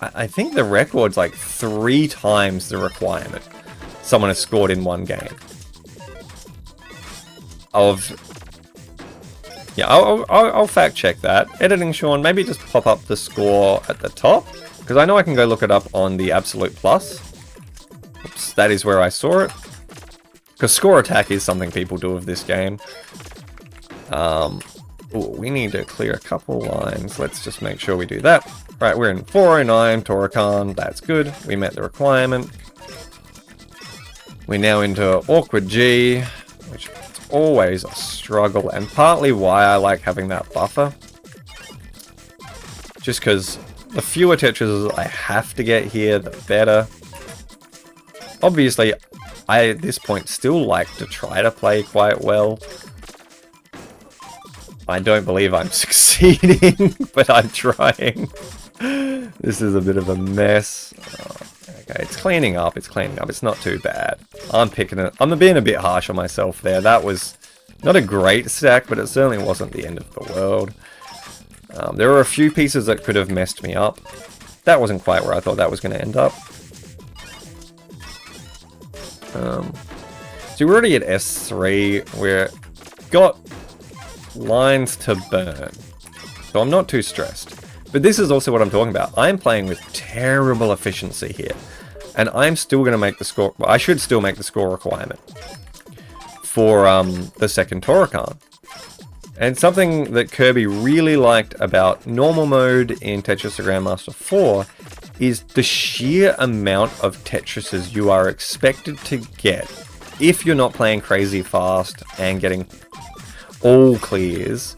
I think the record's like 3 times the requirement someone has scored in one game. Yeah, I'll fact check that. Editing Sean, maybe just pop up the score at the top, because I know I can go look it up on the Absolute Plus. Oops, that is where I saw it. Because score attack is something people do of this game. Ooh, we need to clear a couple lines. Let's just make sure we do that. Right, we're in 409, Toricon, that's good. We met the requirement. We're now into Awkward G, which is always a struggle, and partly why I like having that buffer. Just because the fewer Tetris I have to get here, the better. Obviously, I at this point still like to try to play quite well. I don't believe I'm succeeding, but I'm trying. This is a bit of a mess. Oh, okay, it's cleaning up, it's cleaning up. It's not too bad. I'm picking it. I'm being a bit harsh on myself there. That was not a great stack, but it certainly wasn't the end of the world. There were a few pieces that could have messed me up. That wasn't quite where I thought that was going to end up. So we're already at S3. We're got lines to burn, so I'm not too stressed. But this is also what I'm talking about. I'm playing with terrible efficiency here, and I'm still going to make the score. Well, I should still make the score requirement for the second Toricon. And something that Kirby really liked about normal mode in Tetris the Grand Master 4 is the sheer amount of Tetrises you are expected to get if you're not playing crazy fast and getting all clears.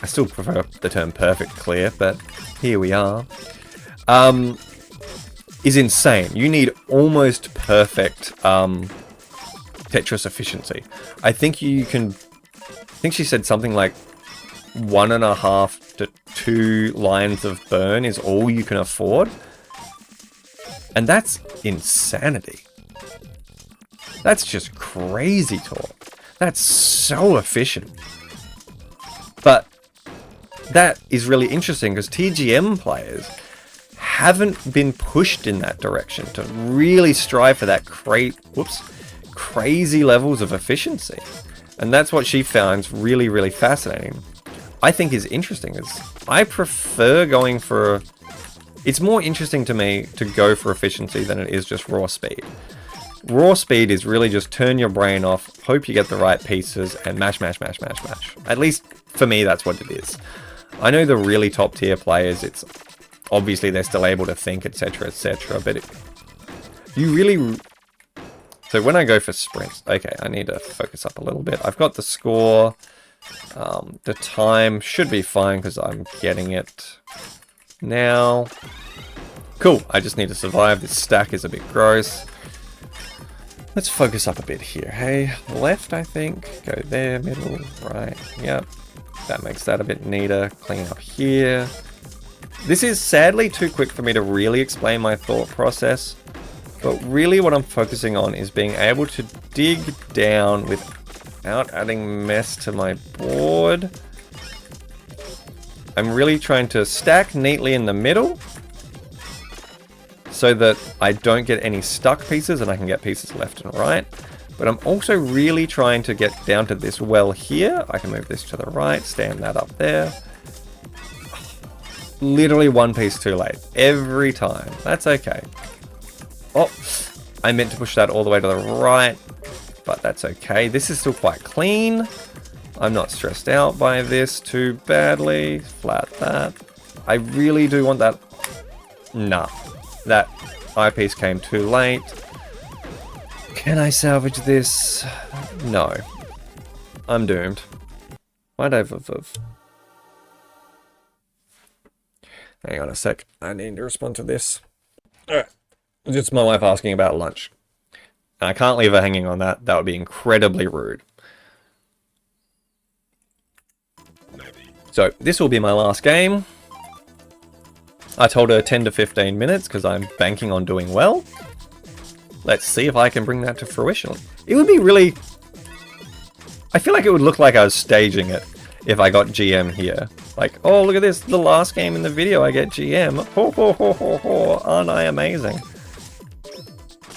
I still prefer the term perfect clear, but here we are. Is insane. You need almost perfect Tetris efficiency. I think you can. I think she said something like 1.5 to 2 lines of burn is all you can afford, and that's insanity. That's just crazy talk. That's so efficient. But that is really interesting because TGM players haven't been pushed in that direction to really strive for that crazy levels of efficiency. And that's what she finds really, really fascinating. I think is interesting is I prefer going for... It's more interesting to me to go for efficiency than it is just raw speed. Raw speed is really just turn your brain off, hope you get the right pieces, and mash, mash, mash, mash, mash. At least for me, that's what it is. I know the really top tier players, it's obviously they're still able to think, etc., but you really... So when I go for sprints, okay, I need to focus up a little bit. I've got the score. The time should be fine because I'm getting it now. Cool, I just need to survive. This stack is a bit gross. Let's focus up a bit here. Hey, left, I think. Go there, middle, right. Yep. That makes that a bit neater. Clean up here. This is sadly too quick for me to really explain my thought process. But really what I'm focusing on is being able to dig down without adding mess to my board. I'm really trying to stack neatly in the middle so that I don't get any stuck pieces and I can get pieces left and right. But I'm also really trying to get down to this well here. I can move this to the right, stand that up there. Literally one piece too late every time. That's okay. Oh, I meant to push that all the way to the right, but that's okay. This is still quite clean. I'm not stressed out by this too badly. Flat that. I really do want that. Nah, that eyepiece came too late. Can I salvage this? No. I'm doomed. Why'd I Hang on a sec. I need to respond to this. Alright. It's just my wife asking about lunch. And I can't leave her hanging on that. That would be incredibly rude. So, this will be my last game. I told her 10 to 15 minutes because I'm banking on doing well. Let's see if I can bring that to fruition. It would be really... I feel like it would look like I was staging it if I got GM here. Like, oh, look at this. The last game in the video, I get GM. Ho, ho, ho, ho, ho. Aren't I amazing?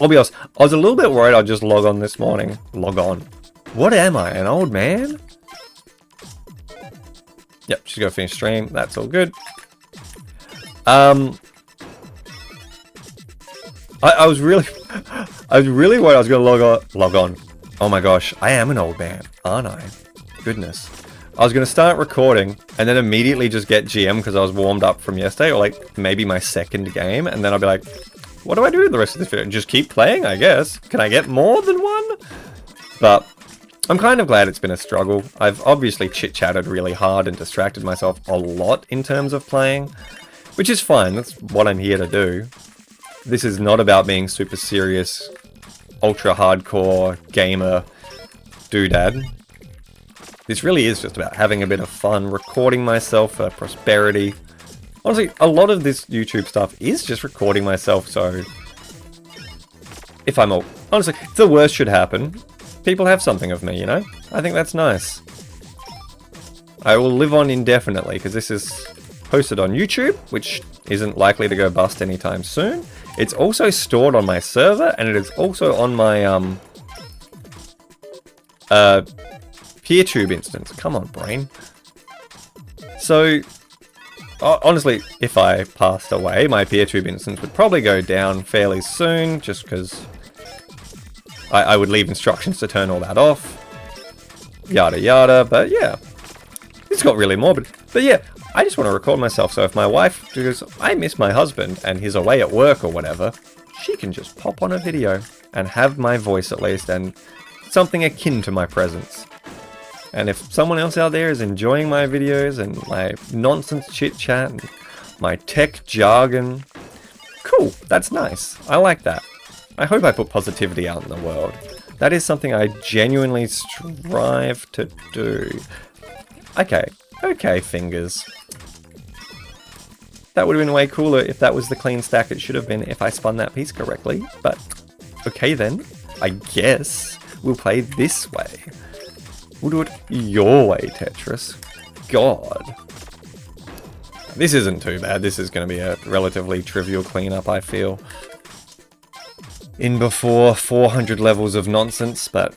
I'll be honest, I was a little bit worried I'd just log on this morning. Log on. What am I, an old man? Yep, she's gonna finish stream. That's all good. I was really worried I was gonna log on. Oh my gosh, I am an old man, aren't I? Goodness. I was gonna start recording and then immediately just get GM because I was warmed up from yesterday, or like maybe my second game, and then I'll be like, what do I do in the rest of this video? Just keep playing, I guess. Can I get more than one? But I'm kind of glad it's been a struggle. I've obviously chit-chatted really hard and distracted myself a lot in terms of playing, which is fine. That's what I'm here to do. This is not about being super serious, ultra hardcore gamer doodad. This really is just about having a bit of fun, recording myself for prosperity. Honestly, a lot of this YouTube stuff is just recording myself, so if I'm all... Honestly, if the worst should happen, people have something of me, you know? I think that's nice. I will live on indefinitely, because this is posted on YouTube, which isn't likely to go bust anytime soon. It's also stored on my server, and it is also on my, PeerTube instance. Come on, brain. So... honestly, if I passed away, my PeerTube instance would probably go down fairly soon, just because I would leave instructions to turn all that off. Yada yada, but yeah. This got really morbid. But yeah, I just want to record myself, so if my wife goes, I miss my husband, and he's away at work or whatever, she can just pop on a video and have my voice at least, and something akin to my presence. And if someone else out there is enjoying my videos and my nonsense chit-chat and my tech jargon, cool, that's nice. I like that. I hope I put positivity out in the world. That is something I genuinely strive to do. Okay, fingers. That would have been way cooler if that was the clean stack it should have been if I spun that piece correctly. But, okay then, I guess we'll play this way. We'll do it your way, Tetris. God. This isn't too bad. This is going to be a relatively trivial cleanup, I feel. In before 400 levels of nonsense, but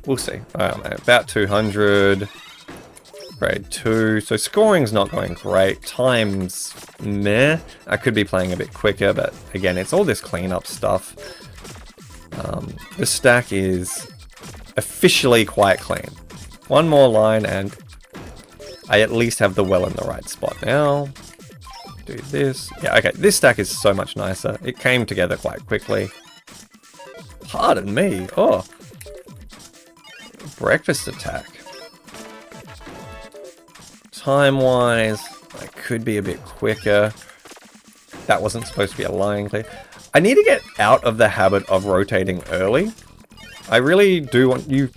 we'll see. About 200. Grade 2. So scoring's not going great. Time's meh. I could be playing a bit quicker, but again, it's all this cleanup stuff. The stack is officially quite clean. One more line and I at least have the well in the right spot now. Do this. Yeah, okay, this stack is so much nicer. It came together quite quickly. Pardon me. Oh. Breakfast attack. Time-wise, I could be a bit quicker. That wasn't supposed to be a line clear. I need to get out of the habit of rotating early. I really do want you...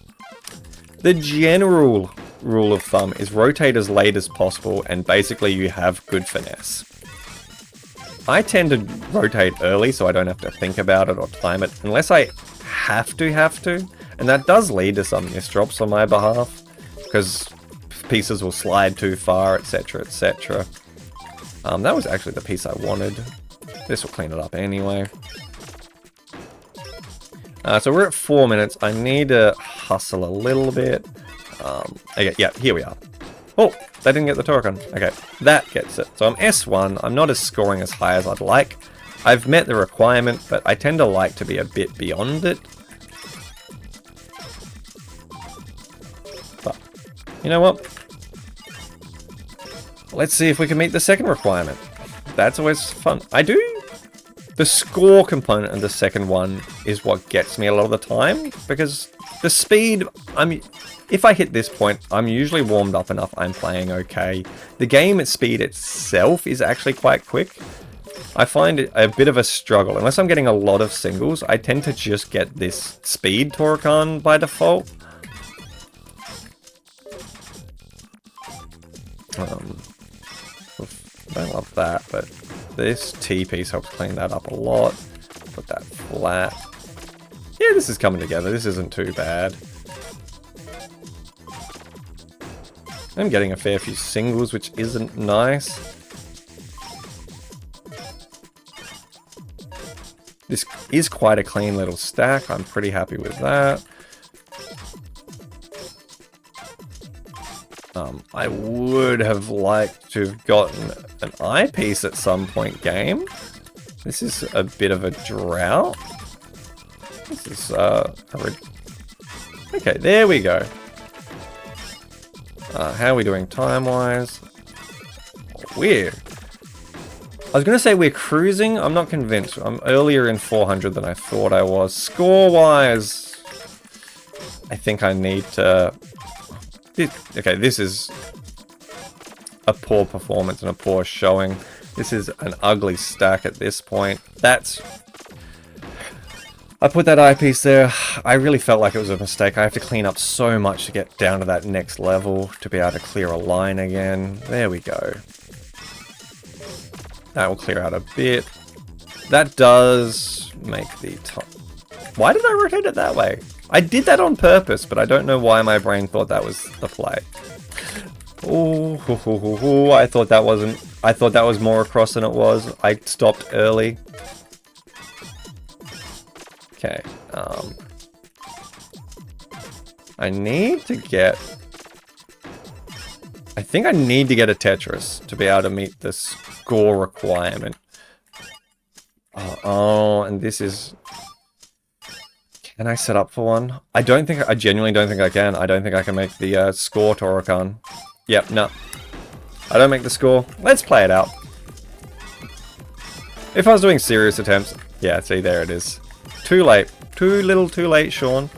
The general rule of thumb is rotate as late as possible, and basically you have good finesse. I tend to rotate early so I don't have to think about it or time it, unless I have to, and that does lead to some misdrops on my behalf, because pieces will slide too far, etc, etc. That was actually the piece I wanted. This will clean it up anyway. So we're at 4 minutes. I need to hustle a little bit. Okay, yeah, here we are. Oh, that didn't get the Toricon. Okay, that gets it. So I'm S1. I'm not as scoring as high as I'd like. I've met the requirement, but I tend to like to be a bit beyond it. But, you know what? Let's see if we can meet the second requirement. That's always fun. I do... The score component of the second one is what gets me a lot of the time, because the speed, if I hit this point, I'm usually warmed up enough, I'm playing okay. The game at speed itself is actually quite quick. I find it a bit of a struggle. Unless I'm getting a lot of singles, I tend to just get this speed Toricon by default. I don't love that, but this T piece helps clean that up a lot. Put that flat. Yeah, this is coming together. This isn't too bad. I'm getting a fair few singles, which isn't nice. This is quite a clean little stack. I'm pretty happy with that. I would have liked to have gotten an eyepiece at some point game. This is a bit of a drought. This is okay, there we go. How are we doing time-wise? Weird. I was going to say we're cruising. I'm not convinced. I'm earlier in 400 than I thought I was. Score-wise, I think I need to... Okay, this is a poor performance and a poor showing. This is an ugly stack at this point. That's... I put that eyepiece there. I really felt like it was a mistake. I have to clean up so much to get down to that next level to be able to clear a line again. There we go. That will clear out a bit. That does make the top... Why did I rotate it that way? I did that on purpose, but I don't know why my brain thought that was the play. Oh, I thought that wasn't... I thought that was more across than it was. I stopped early. Okay. I need to get... I think I need to get a Tetris to be able to meet the score requirement. Oh, and this is... Can I set up for one? I genuinely don't think I can. I don't think I can make the score Toricon. Yep, no. I don't make the score. Let's play it out. If I was doing serious attempts... Yeah, see, there it is. Too late. Too little too late, Sean.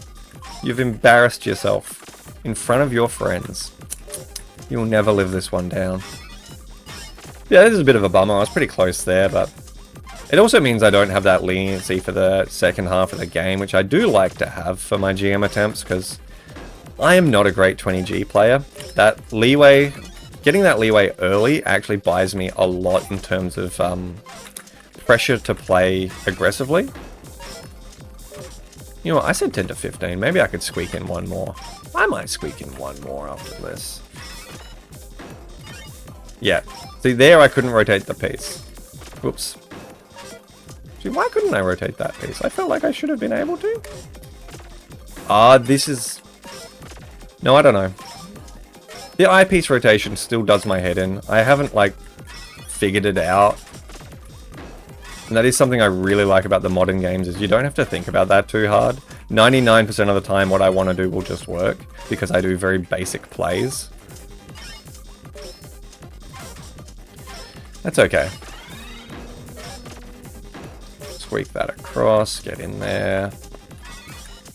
You've embarrassed yourself in front of your friends. You'll never live this one down. Yeah, this is a bit of a bummer. I was pretty close there, but... It also means I don't have that leniency for the second half of the game, which I do like to have for my GM attempts, because I am not a great 20G player. That leeway, getting that leeway early actually buys me a lot in terms of pressure to play aggressively. You know what, I said 10 to 15. Maybe I could squeak in one more. I might squeak in one more after this. Yeah. See, there I couldn't rotate the piece. Whoops. See, why couldn't I rotate that piece? I felt like I should have been able to. This is... No, I don't know. The eyepiece rotation still does my head in. I haven't, like, figured it out. And that is something I really like about the modern games, is you don't have to think about that too hard. 99% of the time what I want to do will just work, because I do very basic plays. That's okay. Squeak that across, get in there.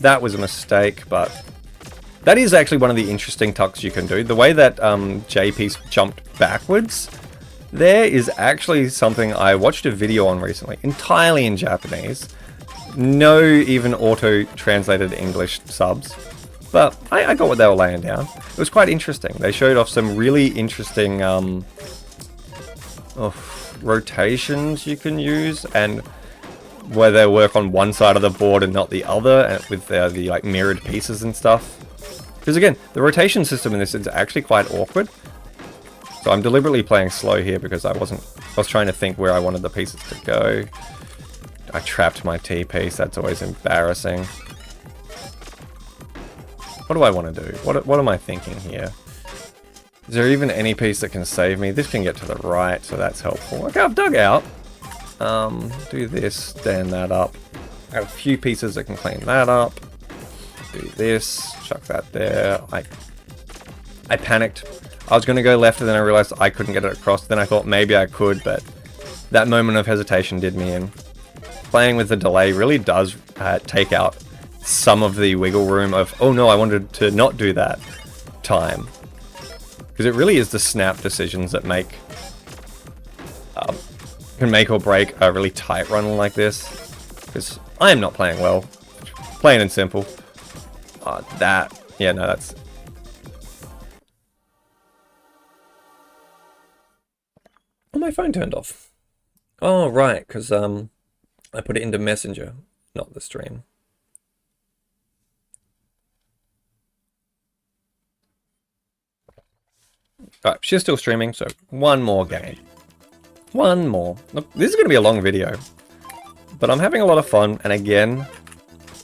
That was a mistake, but that is actually one of the interesting tucks you can do. The way that J-piece jumped backwards There is actually something I watched a video on recently, entirely in Japanese. No even auto-translated English subs. But I got what they were laying down. It was quite interesting. They showed off some really interesting rotations you can use, and where they work on one side of the board and not the other, and with the like mirrored pieces and stuff. Because again, the rotation system in this is actually quite awkward. So I'm deliberately playing slow here because I was trying to think where I wanted the pieces to go. I trapped my T piece, that's always embarrassing. What do I want to do? What am I thinking here? Is there even any piece that can save me? This can get to the right, so that's helpful. Okay, I've dug out. Do this, stand that up. I have a few pieces that can clean that up. Do this, chuck that there. I panicked. I was going to go left, and then I realized I couldn't get it across. Then I thought maybe I could, but that moment of hesitation did me in. Playing with the delay really does take out some of the wiggle room of, oh no, I wanted to not do that time. Because it really is the snap decisions that can make or break a really tight run like this. Because I am not playing well. Plain and simple. Yeah, no, that's... Oh, my phone turned off. Oh, right, because I put it into Messenger, not the stream. Alright, she's still streaming, so one more game. One more. Look, this is going to be a long video. But I'm having a lot of fun, and again,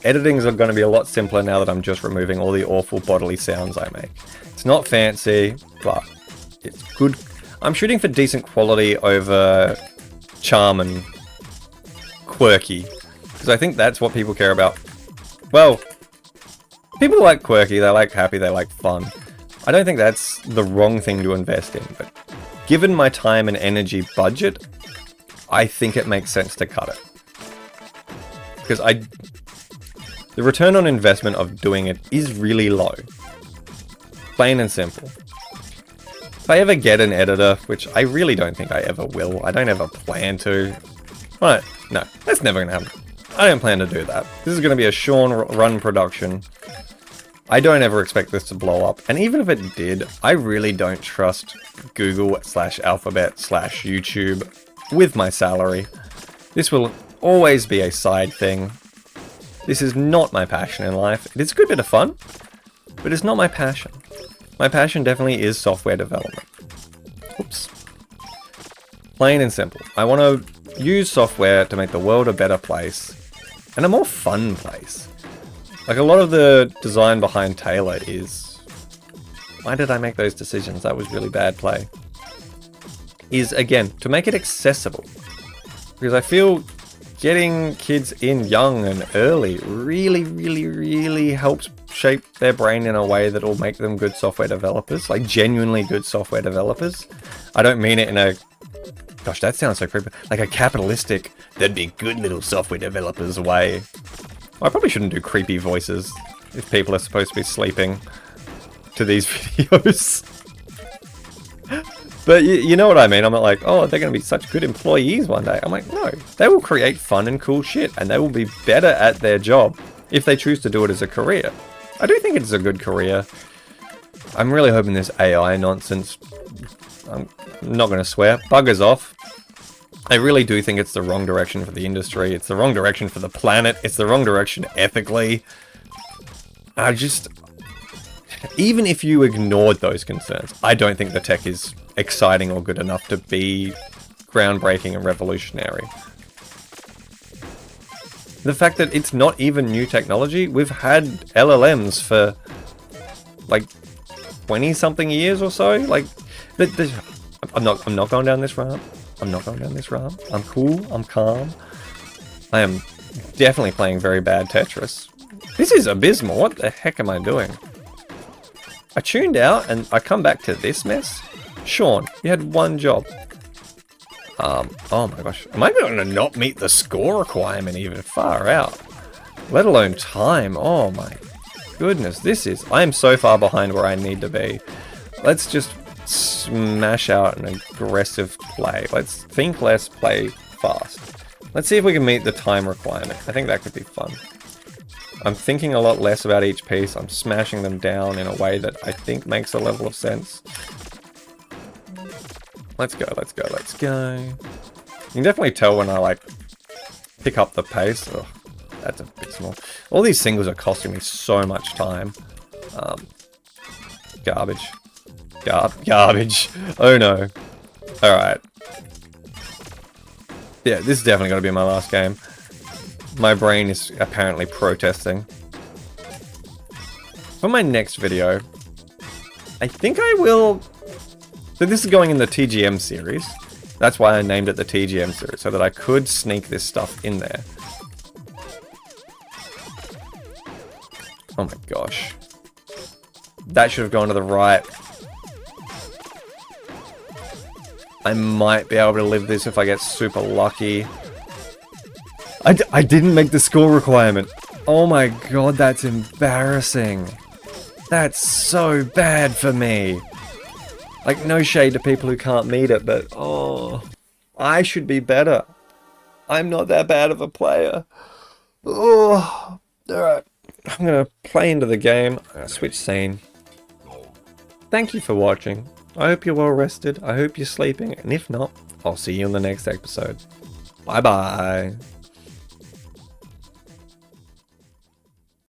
editings are going to be a lot simpler now that I'm just removing all the awful bodily sounds I make. It's not fancy, but it's good. I'm shooting for decent quality over charm and quirky, because I think that's what people care about. Well, people like quirky, they like happy, they like fun. I don't think that's the wrong thing to invest in, but given my time and energy budget, I think it makes sense to cut it. Because the return on investment of doing it is really low. Plain and simple. If I ever get an editor, which I really don't think I ever will, I don't ever plan to. Right, no, that's never going to happen. I don't plan to do that. This is going to be a Sean run production. I don't ever expect this to blow up, and even if it did, I really don't trust Google/Alphabet/YouTube with my salary. This will always be a side thing. This is not my passion in life. It is a good bit of fun, but it's not my passion. My passion definitely is software development. Oops. Plain and simple. I want to use software to make the world a better place, and a more fun place. Like, a lot of the design behind Taylor is... Why did I make those decisions? That was really bad play. Is, again, to make it accessible. Because I feel getting kids in young and early really helps shape their brain in a way that will make them good software developers. Like, genuinely good software developers. I don't mean it in a... Gosh, that sounds so creepy. Like a capitalistic, they'd be good little software developers way. I probably shouldn't do creepy voices if people are supposed to be sleeping to these videos. But you know what I mean. I'm not like, oh, they're going to be such good employees one day. I'm like, no, they will create fun and cool shit, and they will be better at their job if they choose to do it as a career. I do think it's a good career. I'm really hoping this AI nonsense, I'm not going to swear, buggers off. I really do think it's the wrong direction for the industry. It's the wrong direction for the planet. It's the wrong direction ethically. Even if you ignored those concerns, I don't think the tech is exciting or good enough to be groundbreaking and revolutionary. The fact that it's not even new technology, we've had LLMs for like 20-something years or so. Like, I'm not going down this ramp. I'm not going down this ramp. I'm cool. I'm calm. I am definitely playing very bad Tetris. This is abysmal. What the heck am I doing? I tuned out and I come back to this mess. Sean, you had one job. Oh my gosh. Am I going to not meet the score requirement even? Far out. Let alone time. Oh my goodness. I am so far behind where I need to be. Let's just smash out an aggressive play. Let's think less, play fast. Let's see if we can meet the time requirement. I think that could be fun. I'm thinking a lot less about each piece. I'm smashing them down in a way that I think makes a level of sense. Let's go, let's go, let's go. You can definitely tell when I, like, pick up the pace. Ugh, that's a bit small. All these singles are costing me so much time. Garbage. Garbage. Oh no. Alright. Yeah, this is definitely going to be my last game. My brain is apparently protesting. For my next video, I think I will... So this is going in the TGM series. That's why I named it the TGM series, so that I could sneak this stuff in there. Oh my gosh. That should have gone to the right. I might be able to live this if I get super lucky. I didn't make the score requirement. Oh my god, that's embarrassing. That's so bad for me. Like, no shade to people who can't meet it, but oh, I should be better. I'm not that bad of a player. Oh, alright. I'm gonna play into the game. I'm gonna switch scene. Thank you for watching. I hope you're well rested. I hope you're sleeping. And if not, I'll see you in the next episode. Bye bye.